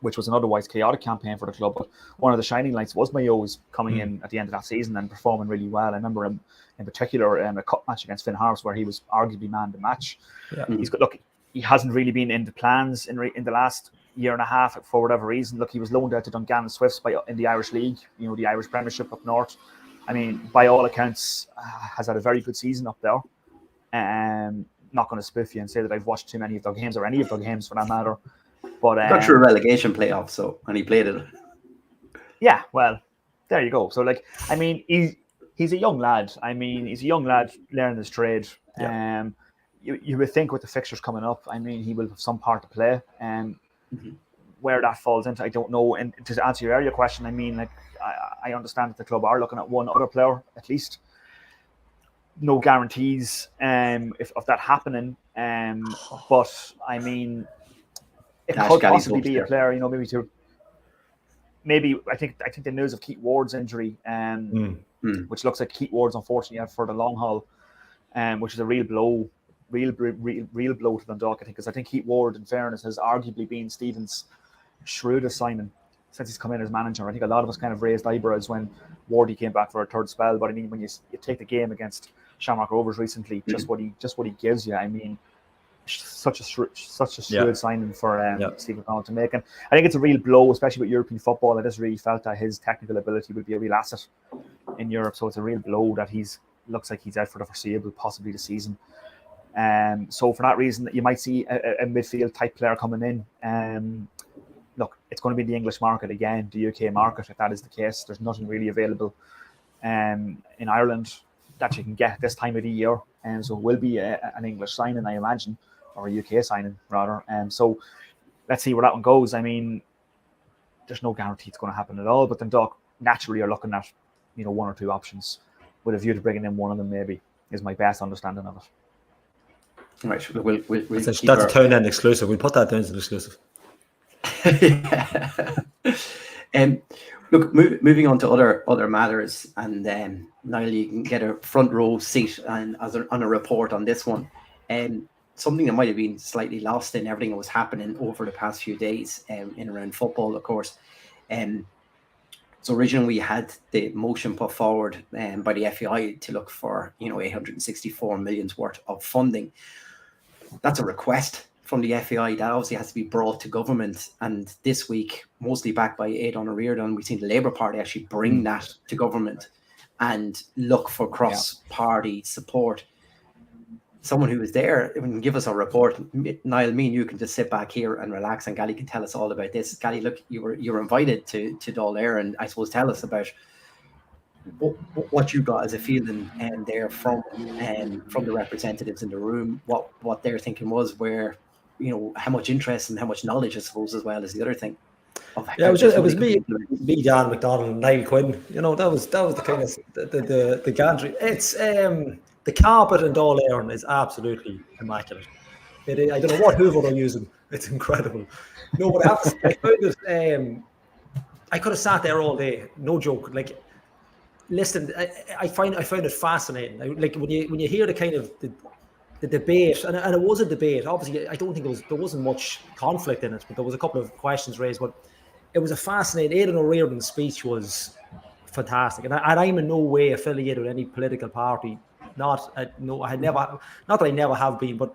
which was an otherwise chaotic campaign for the club, but one of the shining lights was Mayo's coming in at the end of that season and performing really well. I remember him in particular in a cup match against Finn Harps, where he was arguably man of the match. Yeah. He's got, look, he hasn't really been in the plans in the last year and a half for whatever reason. Look, he was loaned out to Dungannon Swifts in the Irish League, the Irish Premiership up north. I mean, by all accounts, has had a very good season up there. Not going to spiff you and say that I've watched too many of their games, or any of their games for that matter. But got through a relegation playoff, and he played it. Yeah, well, there you go. So, like, I mean, he's a young lad. I mean, he's a young lad learning his trade. Yeah. You would think with the fixtures coming up, I mean, he will have some part to play. Where that falls into, I don't know. And to answer your earlier question, I mean, like, I understand that the club are looking at one other player at least. No guarantees of that happening. But I mean, it could possibly be a player, maybe I think the news of Keith Ward's injury, which looks like Keith Ward's unfortunately out for the long haul, which is a real blow to Dundalk, I think, because I think Keith Ward, in fairness, has arguably been Stephen's shrewdest signing since he's come in as manager. I think a lot of us kind of raised eyebrows when Wardy came back for a third spell, but I mean, when you take the game against Shamrock Rovers recently, just what he gives you, I mean, such a shrewd signing for Stephen Connell to make. And I think it's a real blow, especially with European football. I just really felt that his technical ability would be a real asset in Europe. So it's a real blow that he's looks like he's out for the foreseeable, possibly the season. So for that reason, you might see a midfield type player coming in. Look, it's going to be the English market again, the UK market. If that is the case, there's nothing really available in Ireland that you can get this time of the year, and so it will be an English signing, I imagine, or a UK signing rather. So let's see where that one goes. I mean, there's no guarantee it's going to happen at all, but Dundalk naturally are looking at, you know, one or two options with a view to bringing in one of them. Maybe is my best understanding of it. Right, we'll that's a turn end exclusive. We'll put that down as an exclusive. Look, moving on to other matters, and Niall, you can get a front row seat on a report on this one. Something that might have been slightly lost in everything that was happening over the past few days in around football, of course. So originally we had the motion put forward by the FAI to look for 864 million's worth of funding. That's a request from the FAI that obviously has to be brought to government, and this week, mostly backed by Aidan O'Riordan, we've seen the Labour Party actually bring that to government and look for cross-party support. Someone who was there can give us a report. Niall, me and you can just sit back here and relax, and Gally can tell us all about this. Gally, look, you were invited to Dáil Éireann, and I suppose tell us about what you got as a feeling there from the representatives in the room, what their thinking was, where, how much interest and how much knowledge, I suppose, as well as the other thing. Yeah, it was me, Dan McDonald, and Niall Quinn. That was the kind of the gantry. It's the carpet in Dáil Éireann is absolutely immaculate. I don't know what Hoover they're using. It's incredible. No, but I found it. I could have sat there all day. No joke. Like, listen, I found it fascinating. Like when you hear the kind of the debate, and it was a debate. Obviously, I don't think there wasn't much conflict in it, but there was a couple of questions raised. But it was a fascinating. Aidan O'Riordan's speech was fantastic, and I'm in no way affiliated with any political party. Not that I never have been, but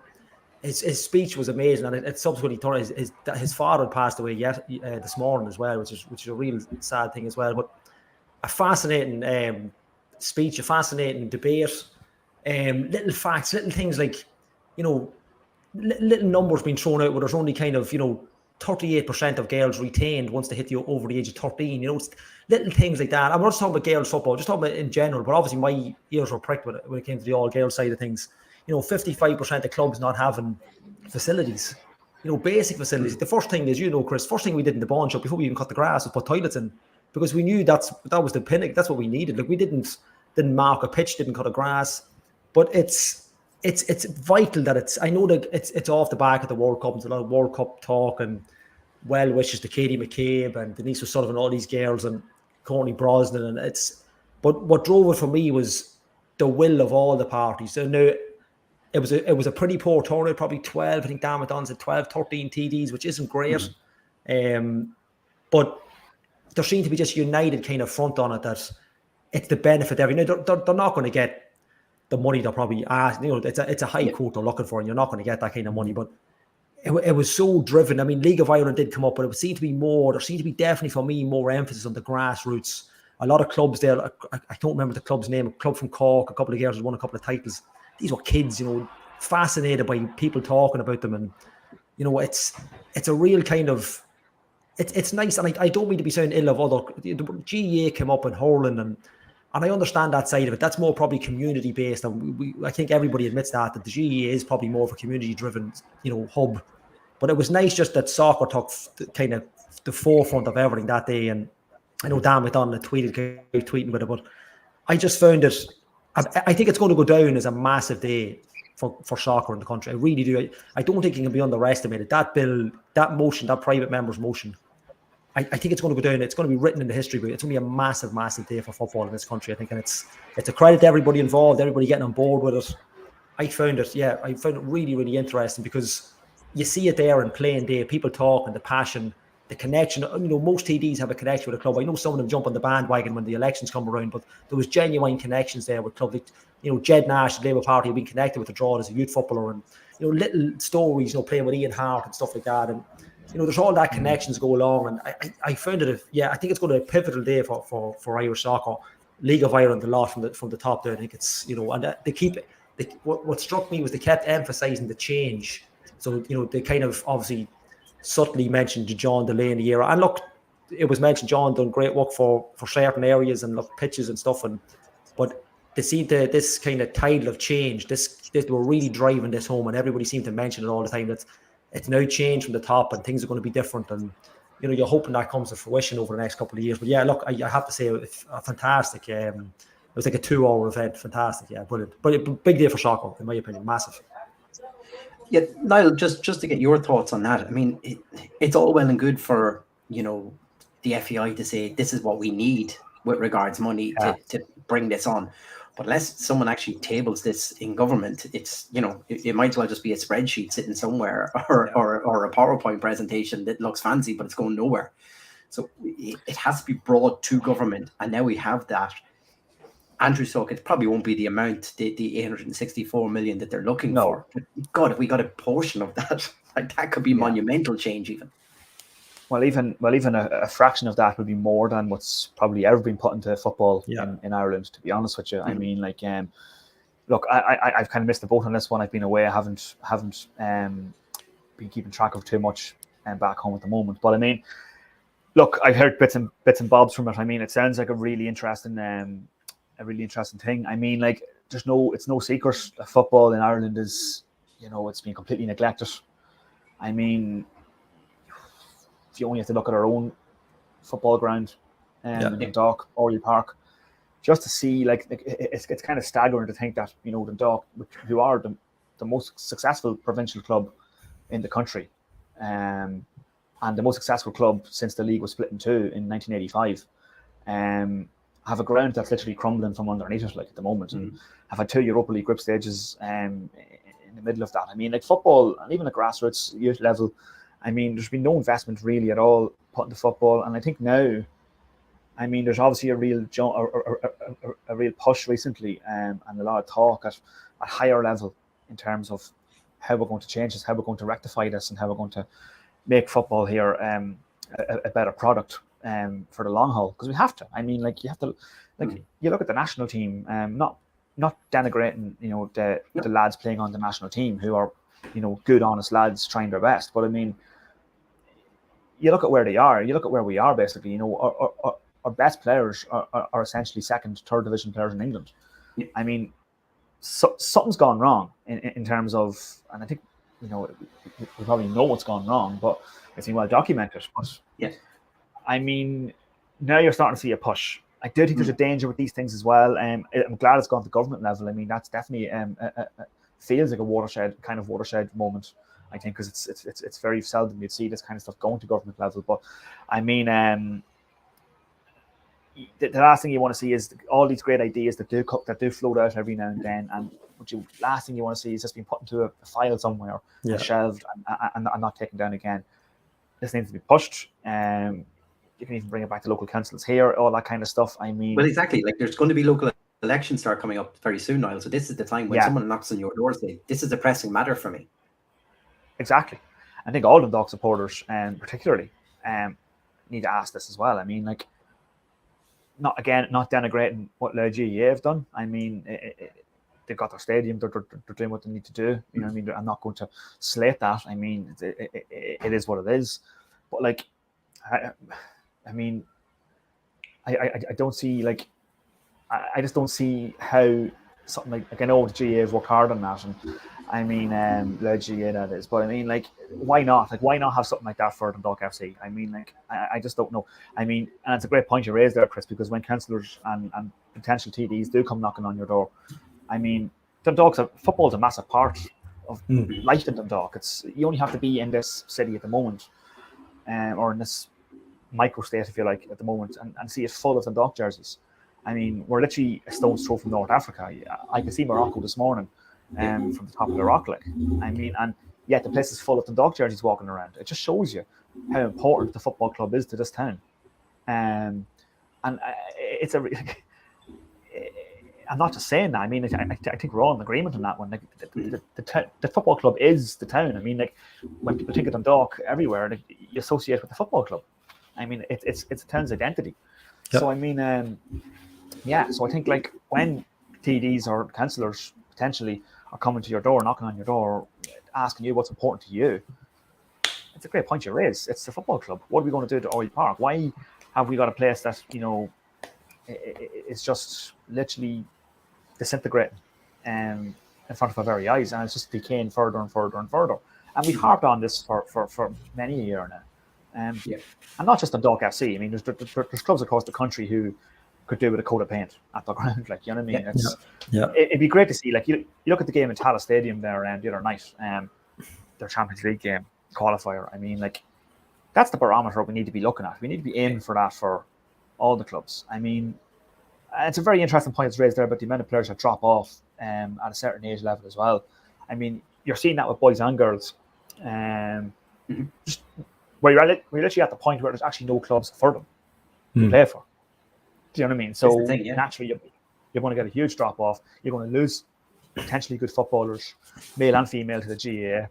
his speech was amazing, and it subsequently turned his father passed away this morning as well, which is a real sad thing as well. But a fascinating speech, a fascinating debate. Little facts, little things like, little numbers being thrown out where there's only kind of 38% of girls retained once they hit over the age of 13. It's little things like that. I'm not just talking about girls football, just talking about in general. But obviously, my ears were pricked when it came to the all-girls side of things. 55% of clubs not having facilities. Basic facilities. The first thing is, Chris, first thing we did in the pawn shop before we even cut the grass was put toilets in, because we knew that was the pinnacle. That's what we needed. Like, we didn't mark a pitch, didn't cut a grass, but it's vital that I know that it's off the back of the World Cup. There's a lot of World Cup talk and well wishes to Katie McCabe and Denise O'Sullivan, all these girls, and Courtney Brosnan, but what drove it for me was the will of all the parties. So now it was a pretty poor turnout, probably 12. I think Dan McDonald said 12, 13 TDs, which isn't great. But there seemed to be just a united kind of front on it that it's the benefit of everyone. They're not going to get the money they're probably asked. It's a high quote they're looking for, and you're not going to get that kind of money. But it was so driven. I mean, League of Ireland did come up, but it seemed to be more. There seemed to be definitely for me more emphasis on the grassroots. A lot of clubs there. I don't remember the club's name. A club from Cork, a couple of girls won a couple of titles. These were kids, fascinated by people talking about them, and it's a real kind of. It's nice, and I don't mean to be saying ill of other. The GEA came up in hurling, and I understand that side of it. That's more probably community based, and I think everybody admits that the GEA is probably more of a community driven, hub. But it was nice just that soccer took kind of the forefront of everything that day. And I know Dan McDonald tweeting with it, but I just found it. I think it's going to go down as a massive day for soccer in the country. I really do. I don't think it can be underestimated. That bill, that motion, that private member's motion, I think it's going to go down. It's going to be written in the history book. It's going to be a massive, massive day for football in this country, I think. And it's a credit to everybody involved, everybody getting on board with it. I found it really, really interesting, because you see it there in playing day, people talking, the passion, the connection. Most TDs have a connection with a club. I know some of them jump on the bandwagon when the elections come around, but there was genuine connections there with clubs. Jed Nash, the Labour Party, had been connected with the Draw as a youth footballer, and little stories, playing with Ian Hart and stuff like that. And there's all that connections go along, and I found it. I think it's going to be a pivotal day for Irish soccer. League of Ireland a lot from the top there. I think it's, and they keep what struck me was they kept emphasising the change. So, they kind of obviously subtly mentioned John Delaney era. And look, it was mentioned John done great work for certain areas and pitches and stuff. But to see this kind of tidal of change, this were really driving this home, and everybody seemed to mention it all the time. That it's now changed from the top, and things are going to be different. And you're hoping that comes to fruition over the next couple of years. But yeah, look, I have to say, it's a fantastic. It was like a 2-hour event. Fantastic, yeah, brilliant. But big day for soccer, in my opinion, massive. Yeah, Niall, just to get your thoughts on that. I mean, it's all well and good for the FEI to say this is what we need with regards money to bring this on, but unless someone actually tables this in government, it's it might as well just be a spreadsheet sitting somewhere or a PowerPoint presentation that looks fancy but it's going nowhere. So it has to be brought to government, and now we have that. Andrew Sock, it probably won't be the amount, the 864 million that they're looking for. But God, if we got a portion of that, like that could be monumental change even. Well, even a fraction of that would be more than what's probably ever been put into football in Ireland, to be honest with you. I mean, like, look, I've kind of missed the boat on this one. I've been away. I haven't been keeping track of too much back home at the moment. But I mean, look, I've heard bits and bobs from it. I mean, it sounds like a really interesting thing. I mean, like, it's no secret that football in Ireland is, it's been completely neglected. I mean, if you only have to look at our own football ground in Dundalk, Oriel Park, just to see, like it's kind of staggering to think that, Dundalk, who are the most successful provincial club in the country, and the most successful club since the league was split in two in 1985, have a ground that's literally crumbling from underneath it, like, at the moment, and have had 2 Europa League group stages in the middle of that. I mean, like, football, and even at grassroots youth level, I mean, there's been no investment really at all put into football, and I think now, I mean, there's obviously a real push recently, and a lot of talk at a higher level in terms of how we're going to change this, how we're going to rectify this, and how we're going to make football here a better product for the long haul, because we have to. I mean, like, you have to, like, you look at the national team, not denigrating, the lads playing on the national team who are, good, honest lads trying their best, but I mean, you look at where they are, you look at where we are, basically, our best players are essentially second, third division players in England. Yeah. I mean, something's gone wrong in terms of, and I think, we probably know what's gone wrong, but it's been well documented. But I mean, now you're starting to see a push. I do think there's a danger with these things as well. I'm glad it's gone to government level. I mean, that's definitely feels like a watershed moment, I think, because it's very seldom you'd see this kind of stuff going to government level. But I mean, the last thing you want to see is all these great ideas that do float out every now and then, and last thing you want to see is just being put into a file somewhere, and shelved, and not taken down again. This needs to be pushed. You can even bring it back to local councils here, all that kind of stuff. I mean, well, exactly. Like, there's going to be local elections start coming up very soon, Niall. So this is the time when someone knocks on your door, say, "This is a pressing matter for me." Exactly. I think all Dundalk supporters, particularly, need to ask this as well. I mean, like, not denigrating what the GAA have done. I mean, they've got their stadium. They're doing what they need to do. You know what I mean? I'm not going to slate that. I mean, it is what it is. But, like, I mean, I don't see, like, I just don't see how something like I know the GAA have worked hard on that, and I mean, the GAA that is, but I mean, like, why not? Like, why not have something like that for Dundalk FC? I mean, like, I just don't know. I mean, and it's a great point you raised there, Chris, because when councillors and potential TDs do come knocking on your door, I mean, football is a massive part of life in Dundalk. You only have to be in this city at the moment, or in this microstate, if you like, at the moment, and see it full of Dundalk jerseys. I mean, we're literally a stone's throw from North Africa. I can see Morocco this morning from the top of the rock. Like, I mean, and yet the place is full of Dundalk jerseys walking around. It just shows you how important the football club is to this town. And it's I'm not just saying that. I mean, I think we're all in agreement on that one. Like, the football club is the town. I mean, like, when people think of Dundalk everywhere, like, you associate with the football club. I mean, it's a town's identity. Yep. So I mean, Yeah, so I think like when TDs or councillors potentially are coming to your door, knocking on your door, asking you what's important to you, it's a great point you raise. It's the football club. What are we going to do to Oriel Park? Why have we got a place that, you know, it's just literally disintegrating in front of our very eyes, and it's just decaying further and further and further. And we've harped on this for many a year now. And not just on Dundalk FC. I mean, there's clubs across the country who could do with a coat of paint at the ground. Like, you know what I mean? It'd be great to see. Like, you look at the game in Tala Stadium there the other night, their Champions League game qualifier. I mean, like, that's the barometer we need to be looking at. We need to be aiming for that for all the clubs. I mean, it's a very interesting point that's raised there about the amount of players that drop off at a certain age level as well. I mean, you're seeing that with boys and girls. Just where you're literally at the point where there's actually no clubs for them to play for. Do you know what I mean? So naturally, you're going to get a huge drop off. You're going to lose potentially good footballers, male and female, to the GAA.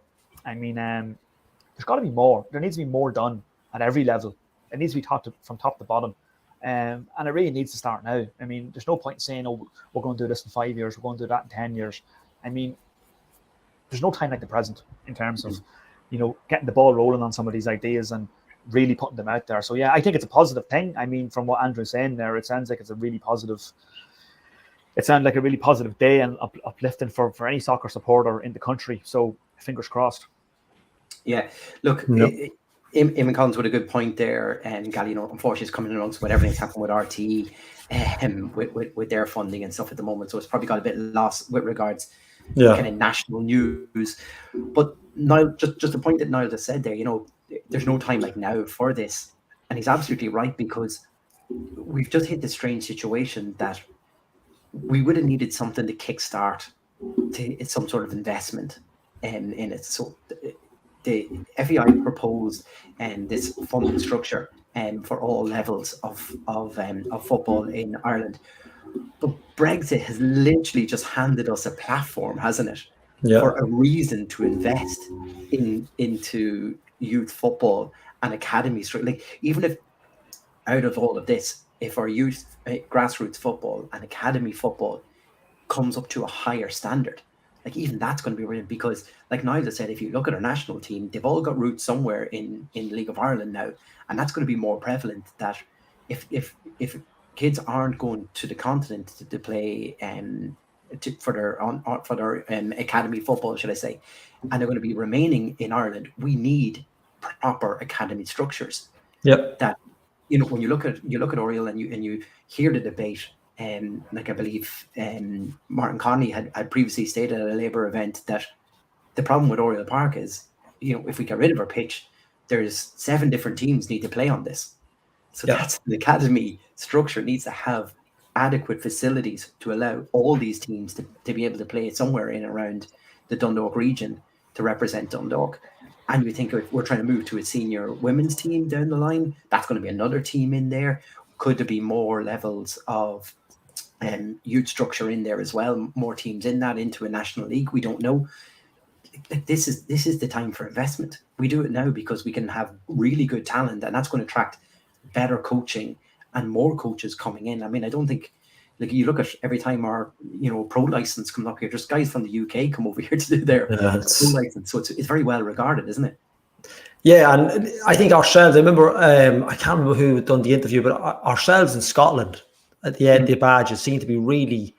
I mean, there's got to be more. There needs to be more done at every level. It needs to be taught from top to bottom. And it really needs to start now. I mean, there's no point in saying, oh, we're going to do this in 5 years, we're going to do that in 10 years. I mean, there's no time like the present in terms of, you know, getting the ball rolling on some of these ideas and really putting them out there. So, yeah, I think it's a positive thing. I mean, from what Andrew's saying there, it sounds like it's a really positive day and uplifting for any soccer supporter in the country. So, fingers crossed. Yeah, look, Eamon Collins with a good point there, and Gally, you know, unfortunately, is coming along with everything's happening with RTE, with their funding and stuff at the moment. So it's probably got a bit lost with regards to kind of national news. But Niall, just the point that Niall just said there, you know, there's no time like now for this, and he's absolutely right, because we've just hit this strange situation that we would have needed something to kickstart some sort of investment in it. So the FEI proposed this funding structure for all levels of football in Ireland. But Brexit has literally just handed us a platform, hasn't it? For a reason to invest into youth football and academy. Like, even if out of all of this, if our youth grassroots football and academy football comes up to a higher standard, like, even that's going to be brilliant, because, like Niall said, if you look at our national team, they've all got roots somewhere in the League of Ireland now, and that's going to be more prevalent. That if kids aren't going to the continent to play for their academy football, should I say, and they're going to be remaining in Ireland, we need proper academy structures. That, you know, when you look at Oriel and you hear the debate. Like, I believe Martin Connolly had previously stated at a Labour event that the problem with Oriel Park is, you know, if we get rid of our pitch, there's 7 different teams need to play on this. So that's the academy structure needs to have adequate facilities to allow all these teams to be able to play somewhere in around the Dundalk region to represent Dundalk. And you think, if we're trying to move to a senior women's team down the line, that's going to be another team in there. Could there be more levels of youth structure in there as well, more teams into a national league? We don't know. This is the time for investment. We do it now because we can have really good talent, and that's going to attract better coaching and more coaches coming in. I mean, I don't think, like, you look at every time our, you know, pro license comes up here, just guys from the UK come over here to do their pro license. So it's very well regarded, isn't it? Yeah, and I think ourselves, I remember, I can't remember who had done the interview, but ourselves in Scotland, at the end, the badges seem to be really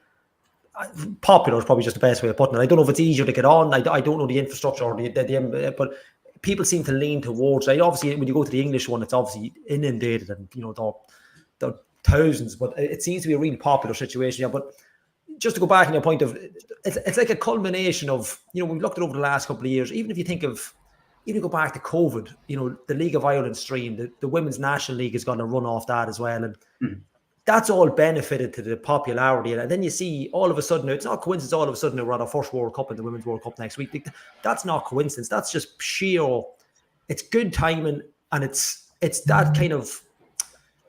popular, is probably just the best way of putting it. I don't know if it's easier to get on. I don't know the infrastructure or but people seem to lean towards it. Obviously, when you go to the English one, it's obviously inundated and, you know, the thousands, but it seems to be a really popular situation. Yeah, but just to go back on your point of, it's like a culmination of, you know, we've looked at over the last couple of years, even if you go back to COVID, you know, the League of Ireland stream, the Women's National League is going to run off that as well. And that's all benefited to the popularity. And then you see all of a sudden, it's not coincidence, all of a sudden we're at our first World Cup and the Women's World Cup next week. That's not coincidence. That's just sheer, it's good timing. And it's that kind of,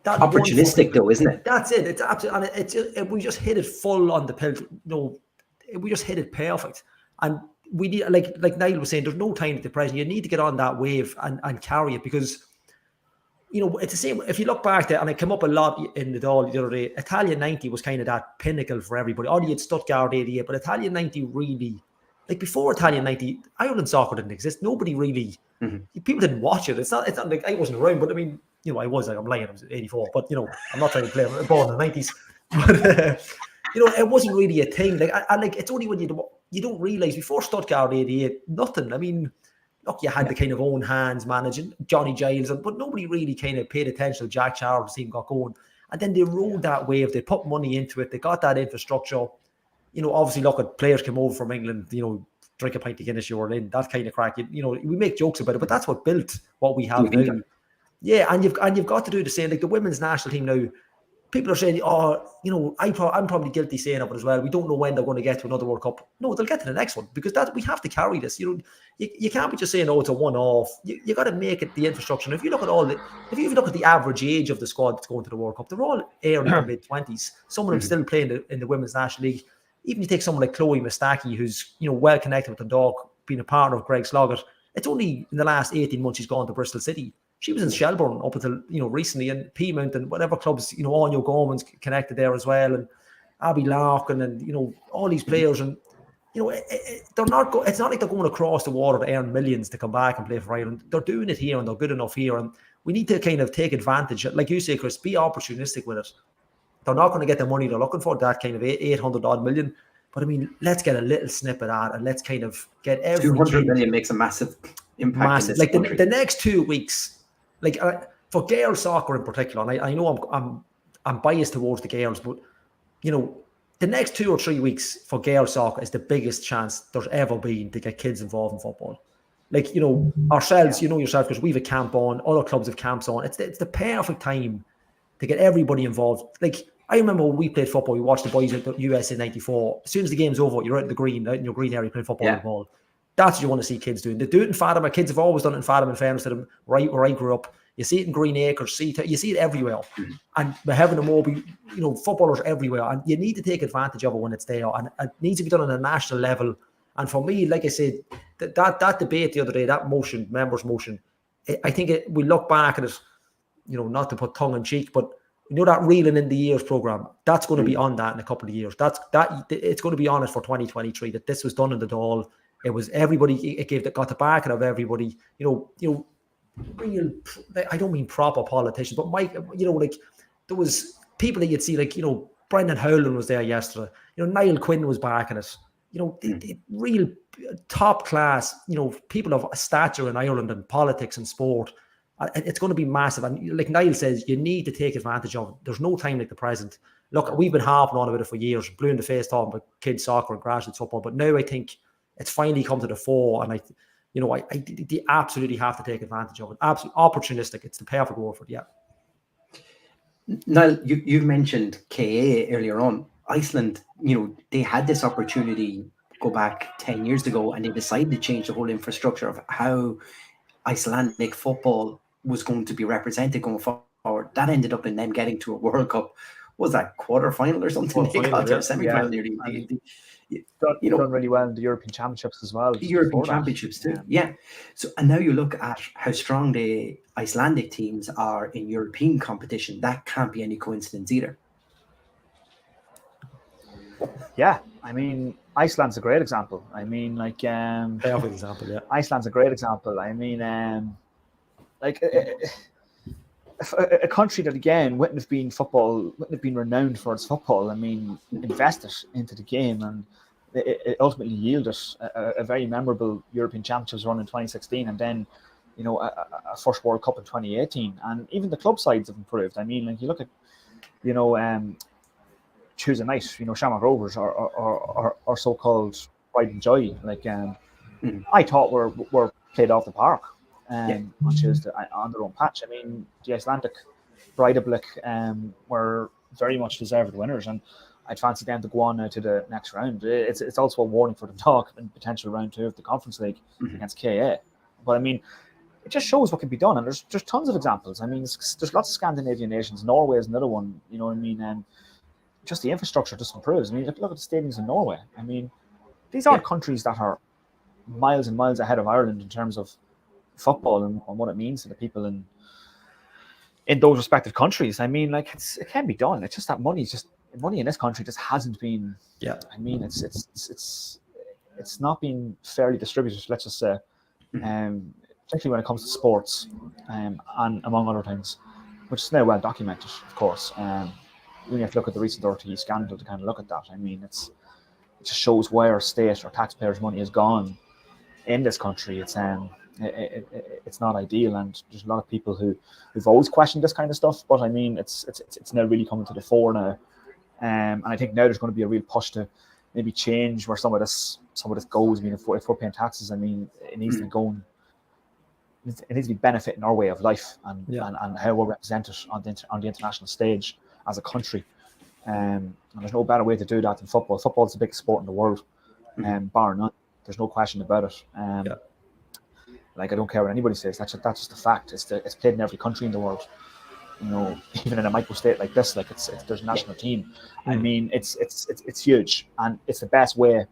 that opportunistic though, isn't it? That's it. It's absolutely, and we just hit it full on the pill. No, we just hit it perfect. And we need, like Niall was saying, there's no time at the present. You need to get on that wave and carry it, because it's the same. If you look back there, and it came up a lot in the Dáil the other day, Italian 90 was kind of that pinnacle for everybody. Or you had Stuttgart 88, but Italian 90 really, like before Italian 90, Ireland soccer didn't exist. Nobody really, people didn't watch it. It's not like I wasn't around, but I mean, I was, like, I'm lying, I was 84, but I'm not trying to play ball in the 90s. But, it wasn't really a thing. Like, I like, it's only when you don't realize before Stuttgart 88, nothing. I mean, look, you had the kind of own hands managing Johnny Giles, but nobody really kind of paid attention to Jack Charles' team got going. And then they rode that wave. They put money into it. They got that infrastructure. Obviously, look, at players came over from England, drink a pint of Guinness, you're in, that kind of crack. We make jokes about it, but that's what built what we have now. Yeah, and you've got to do the same. Like the women's national team now, people are saying, I'm probably guilty saying it as well. We don't know when they're going to get to another World Cup. No, they'll get to the next one, because we have to carry this. You can't be just saying, it's a one-off. You got to make it the infrastructure. And if you look at the average age of the squad that's going to the World Cup, they're all early to mid-20s. Some of them still playing in the Women's National League. Even you take someone like Chloe Mustaki, who's well connected with the Dundalk, being a partner of Greg Sloggett. It's only in the last 18 months she's gone to Bristol City. She was in Shelbourne up until recently, and Peamount and whatever clubs, Anya Gorman's connected there as well, and Abby Larkin, and all these players, and they're not. It's not like they're going across the water to earn millions to come back and play for Ireland. They're doing it here, and they're good enough here, and we need to kind of take advantage. Like you say, Chris, be opportunistic with it. They're not going to get the money they're looking for, that kind of 800 odd million. But I mean, let's get a little snippet at it, and let's kind of get every 200 million makes a massive impact. Massive. Like the next 2 weeks. Like for girls soccer in particular, and I know I'm biased towards the girls, but the next 2 or 3 weeks for girls soccer is the biggest chance there's ever been to get kids involved in football. Like ourselves, yourself, because we have a camp on, other clubs have camps on. It's the perfect time to get everybody involved. Like I remember when we played football, we watched the boys at the USA '94. As soon as the game's over, you're out in the green, out in your green area playing football with the ball. That's what you want to see kids doing. They do it in Fatima. Kids have always done it in Fatima, in fairness to them, right where I grew up. You see it in Green Acres, you see it everywhere. And we're having a Moby, footballers everywhere. And you need to take advantage of it when it's there. And it needs to be done on a national level. And for me, like I said, that debate the other day, that motion, members' motion, I think we look back at it, not to put tongue in cheek, but that Reeling in the Years program, that's going to be on that in a couple of years. It's going to be on it for 2023, that this was done in the Dáil. It was everybody. It got the backing of everybody. Real. I don't mean proper politicians, but Mike. Like there was people that you'd see, like Brendan Howland was there yesterday. Niall Quinn was backing it. The real top class. People of stature in Ireland and politics and sport. It's going to be massive. And like Niall says, you need to take advantage of it. There's no time like the present. Look, we've been harping on about it for years, blue in the face talking about kids soccer and grassroots football, but now I think it's finally come to the fore, and they absolutely have to take advantage of it. Absolutely opportunistic. It's the perfect word for it. Yeah. Now you've mentioned KA earlier on. Iceland, they had this opportunity go back 10 years ago, and they decided to change the whole infrastructure of how Icelandic football was going to be represented going forward. That ended up in them getting to a World Cup. Was that quarterfinal or something? They got to a semi-final nearly. Done really well in the European Championships as well. The European Championships too. Yeah. So, and now you look at how strong the Icelandic teams are in European competition. That can't be any coincidence either. Yeah, I mean, Iceland's a great example. I mean, like, perfect example. Yeah, Iceland's a great example. I mean, like a country that again wouldn't have been renowned for its football. I mean, invested into the game, and it ultimately yielded a very memorable European Championships run in 2016, and then a first World Cup in 2018. And even the club sides have improved. I mean, like you look at Tuesday night, Shamrock Rovers are so-called pride and joy. Like I thought were played off the park. On Tuesday on their own patch. I mean, the Icelandic Breiðablik were very much deserved winners, and I'd fancy them to go on to the next round. It's also a warning for the Dundalk in potential round 2 of the Conference League against KA. But I mean, it just shows what can be done, and there's tons of examples. I mean, there's lots of Scandinavian nations. Norway is another one. You know what I mean? Just the infrastructure just improves. I mean, look at the stadiums in Norway. I mean, these aren't countries that are miles and miles ahead of Ireland in terms of football and what it means to the people in in those respective countries. I mean, like it can be done. It's just that money in this country just hasn't been. Yeah. I mean, it's not been fairly distributed. Let's just say, particularly when it comes to sports, and among other things, which is now well documented, of course. You only have to look at the recent RTE scandal to kind of look at that. I mean, it just shows where state or taxpayers' money has gone in this country. It's not ideal, and there's a lot of people who've always questioned this kind of stuff. But I mean, it's now really coming to the fore now, and I think now there's going to be a real push to maybe change where some of this goes. I mean, if we're paying taxes, I mean, it needs to be going. It needs to be benefiting our way of life and how we're represented on the international stage as a country. And there's no better way to do that than football. Football is the biggest sport in the world, bar none. There's no question about it. Like, I don't care what anybody says. That's just a fact. It's played in every country in the world. You know, even in a micro state like this, like there's a national team. I mean, it's huge, and it's the best way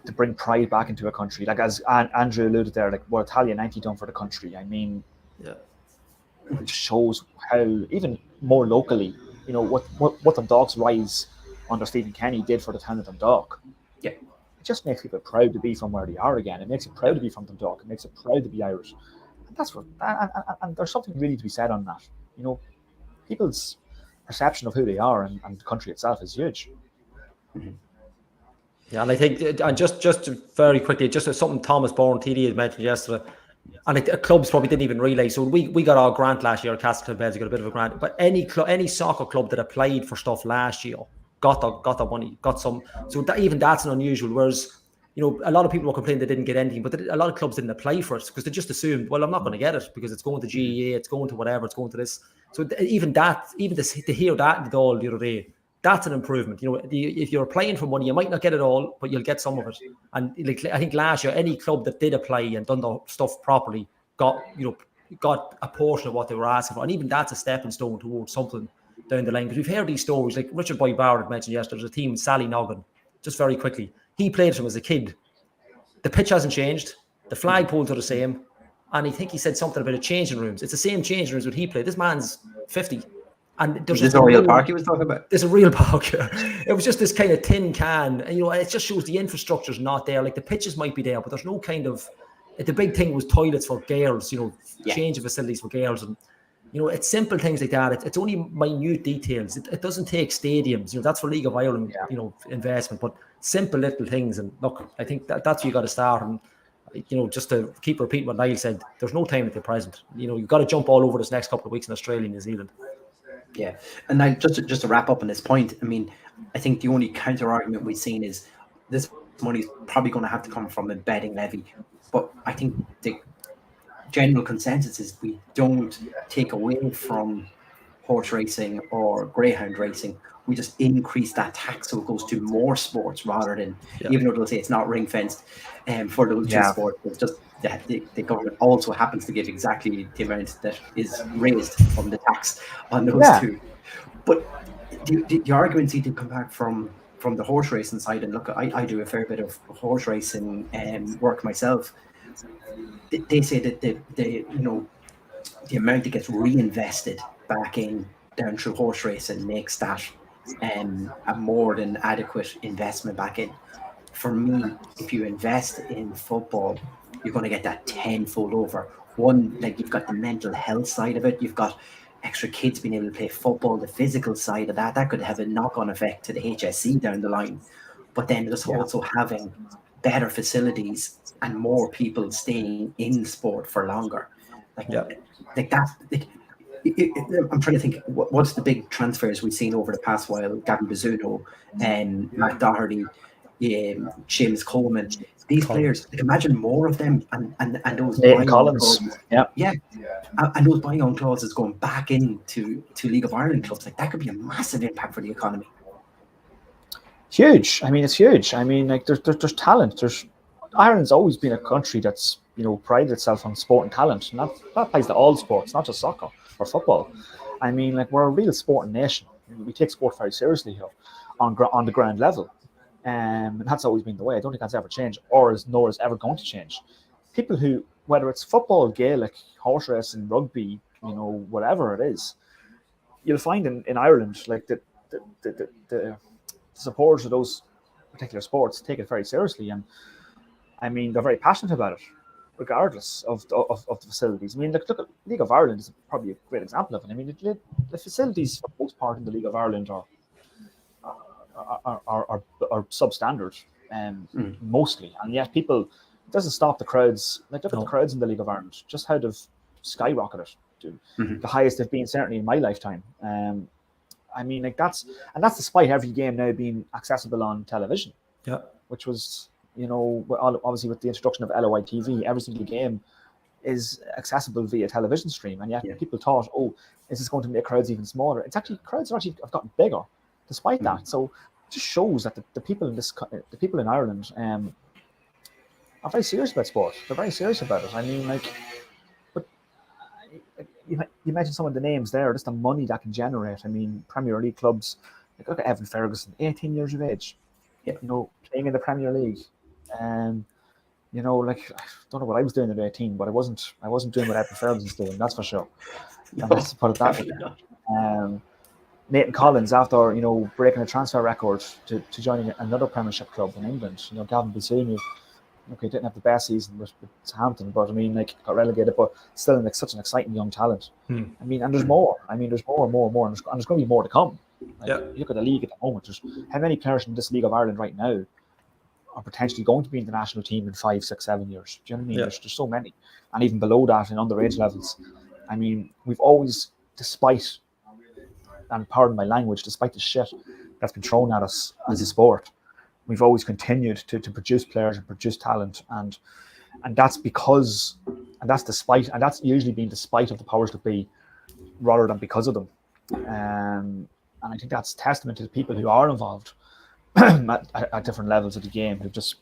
to bring pride back into a country. Like, as Andrew alluded there, like what Italia 90 done for the country. I mean, it shows how, even more locally, you know, what Dundalk's rise under Stephen Kenny did for the town of Dundalk. Yeah, it just makes people proud to be from where they are again. It makes it proud to be from Dundalk. It makes it proud to be Irish. And that's what. And there's something really to be said on that. You know, people's perception of who they are and the country itself is huge. Yeah, and I think, and just very quickly, just something Thomas Bourne TD had mentioned yesterday, and clubs probably didn't even realise. So we got our grant last year. Castlecliff Beds got a bit of a grant, but any soccer club that applied for stuff last year got the money, got some. So that's an unusual. Whereas, you know, a lot of people were complaining they didn't get anything, but a lot of clubs didn't apply for it because they just assumed, well, I'm not going to get it because it's going to GEA, it's going to whatever, it's going to this. So even to hear that in the all the other day, that's an improvement. You know, if you're applying for money, you might not get it all, but you'll get some of it. And like, I think last year, any club that did apply and done the stuff properly got a portion of what they were asking for. And even that's a stepping stone towards something down the line. Because we've heard these stories, like Richard Boy Barrett mentioned yesterday, there's a team, Sally Noggin, just very quickly. He played for him as a kid. The pitch hasn't changed. The flagpoles are the same. And I think he said something about the changing rooms. It's the same changing rooms that he played. This man's 50. And there's a real park he was talking about. There's a real park. It was just this kind of tin can. And, you know, it just shows the infrastructure's not there. Like, the pitches might be there, but there's no kind of... The big thing was toilets for girls, you know, changing facilities for girls. And, you know, it's simple things like that. It's only minute details. It doesn't take stadiums. You know, that's for League of Ireland, you know, investment. But simple little things. And look, I think that's where you got to start. And, you know, just to keep repeating what Niall said, there's no time at the present. You know, you've got to jump all over this next couple of weeks in Australia and New Zealand. Yeah, and now just to wrap up on this point, I mean, I think the only counter argument we've seen is this money is probably going to have to come from a betting levy. But I think the general consensus is we don't take away from horse racing or greyhound racing. We just increase that tax so it goes to more sports rather than, even though they'll say it's not ring fenced for those two sports, it's just that the government also happens to give exactly the amount that is raised from the tax on those two. But the arguments need to come back from the horse racing side. And look, I do a fair bit of horse racing work myself. They say that the amount that gets reinvested back in down through horse racing makes that a more than adequate investment back in. For me, if you invest in football, you're going to get that tenfold over. One, like, you've got the mental health side of it. You've got extra kids being able to play football. The physical side of that could have a knock-on effect to the HSC down the line. But then just also having better facilities and more people staying in sport for longer. Like that. I'm trying to think, what's the big transfers we've seen over the past while? Gavin Bazzuno and Matt Doherty, James Coleman. These players, like, imagine more of them and those Collins. And those buy-on clauses going back into League of Ireland clubs. Like, that could be a massive impact for the economy. Huge. I mean, it's huge. I mean, like, there's talent. Ireland's always been a country that's, you know, prided itself on sport and talent, and that applies to all sports, not just soccer or football. I mean, like, we're a real sporting nation. We take sport very seriously here on the ground level. And that's always been the way. I don't think that's ever changed, nor is ever going to change. People who, whether it's football, Gaelic, horse racing, rugby, whatever it is, you'll find in Ireland, like the supporters of those particular sports take it very seriously, and I mean they're very passionate about it, regardless of the facilities. I mean, look at League of Ireland is probably a great example of it. I mean, the facilities for the most part in the League of Ireland are substandard, mostly, and yet it doesn't stop the crowds. Like, look at the crowds in the League of Ireland, just how they've skyrocketed to the highest they've been certainly in my lifetime. I mean, like that's despite every game now being accessible on television. Yeah, which was, obviously with the introduction of LOI TV, every single game is accessible via television stream, and yet people thought, oh, is this going to make crowds even smaller? It's actually, crowds have gotten bigger despite that. So it just shows that the people in Ireland are very serious about sport. They're very serious about it. I mean, like, but you mentioned some of the names there, just the money that can generate. I mean, Premier League clubs, like, look at Evan Ferguson, 18 years of age, playing in the Premier League. Like, I don't know what I was doing at 18, but I wasn't doing what Evan Ferguson's doing, that's for sure. And let's put it that way. Nathan Collins, after breaking a transfer record to joining another Premiership club in England, Gavin Bassoon, okay, didn't have the best season with Southampton, but I mean, like, got relegated, but still such an exciting young talent. I mean, and there's more. I mean, there's more and more, and there's going to be more to come. Like, you look at the league at the moment. There's how many players in this League of Ireland right now are potentially going to be in the national team in 5, 6, 7 years? Do you know what I mean? There's so many, and even below that in underage levels. I mean, we've always, despite, and pardon my language, despite the shit that's been thrown at us as a sport, we've always continued to produce players and produce talent, and that's usually been despite of the powers that be, rather than because of them. And I think that's testament to the people who are involved at different levels of the game, who just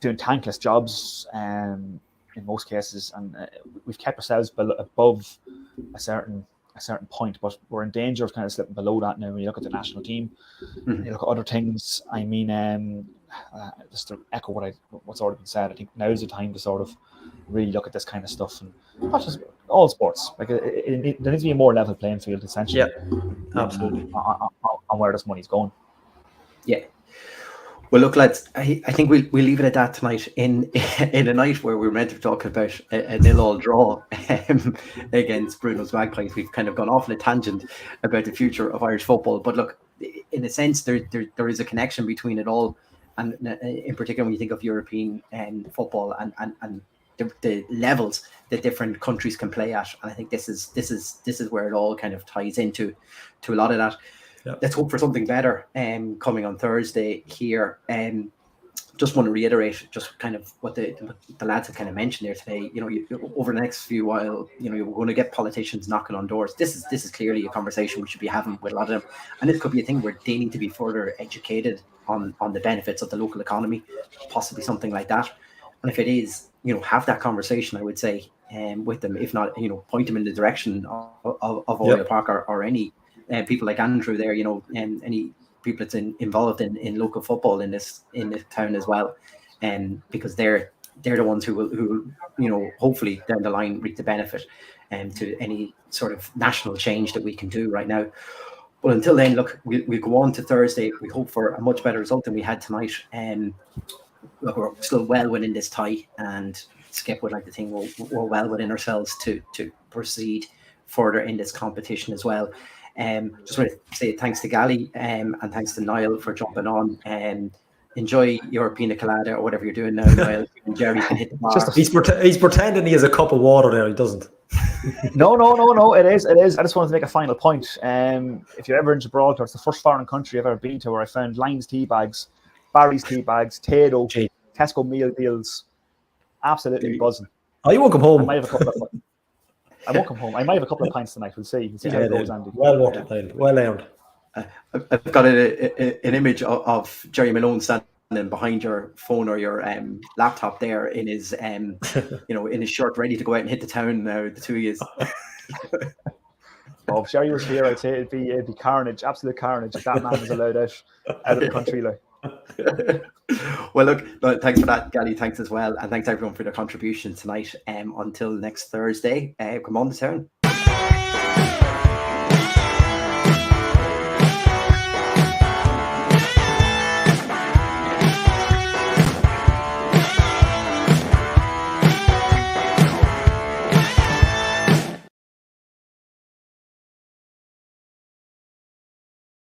doing thankless jobs in most cases, and we've kept ourselves above a certain point, but we're in danger of kind of slipping below that now. When you look at the national team, you look at other things. I mean, just to echo what's already been said, I think now is the time to sort of really look at this kind of stuff, and not just all sports. Like, there needs to be a more level playing field, essentially. Yeah, absolutely. On where this money's going. Yeah. Well, look, lads, I think we'll leave it at that tonight in a night where we're meant to talk about a 0-0 draw against Bruno's Magpies. We've kind of gone off on a tangent about the future of Irish football. But look, in a sense, there is a connection between it all, and in particular when you think of European football and the levels that different countries can play at. And I think this is where it all kind of ties into a lot of that. Yeah. Let's hope for something better coming on Thursday here. Just want to reiterate just kind of what the lads have kind of mentioned there today. Over the next few while, you're going to get politicians knocking on doors. This is clearly a conversation we should be having with a lot of them, and it could be a thing where they need to be further educated on the benefits of the local economy, possibly something like that. And if it is, have that conversation, I would say, with them. If not, point them in the direction of Oriel Park or any people like Andrew there, and any people that's involved in local football in this town as well, because they're the ones who will hopefully down the line reap the benefit to any sort of national change that we can do right now. But until then, look, we'll go on to Thursday. We hope for a much better result than we had tonight. Look, we're still well within this tie, and Skip would like to think we're well within ourselves to proceed further in this competition as well. Just want to say thanks to Gally and thanks to Niall for jumping on. Enjoy your pina colada or whatever you're doing now, Niall. And Jerry can hit the bar. He's pretending he has a cup of water there. He doesn't. No. It is. I just wanted to make a final point. If you're ever in Gibraltar, it's the first foreign country I've ever been to where I found Lions tea bags, Barry's tea bags, Tado, Tesco meal deals. Absolutely buzzing. Oh, you won't come home. I might have a couple of. I won't come home. I might have a couple of pints tonight. We'll see. We'll see how it goes, Andy. Well worth it, Niall. Well earned. I've got an image of Jerry Malone standing behind your phone or your laptop there in his in his shirt, ready to go out and hit the town now. The two of you. Oh, if Jerry was here, I'd say it'd be carnage, absolute carnage, if that man was allowed out of the country. Like. Well, look, thanks for that, Gally. Thanks as well, and thanks everyone for their contribution tonight. Until next Thursday, come on to town.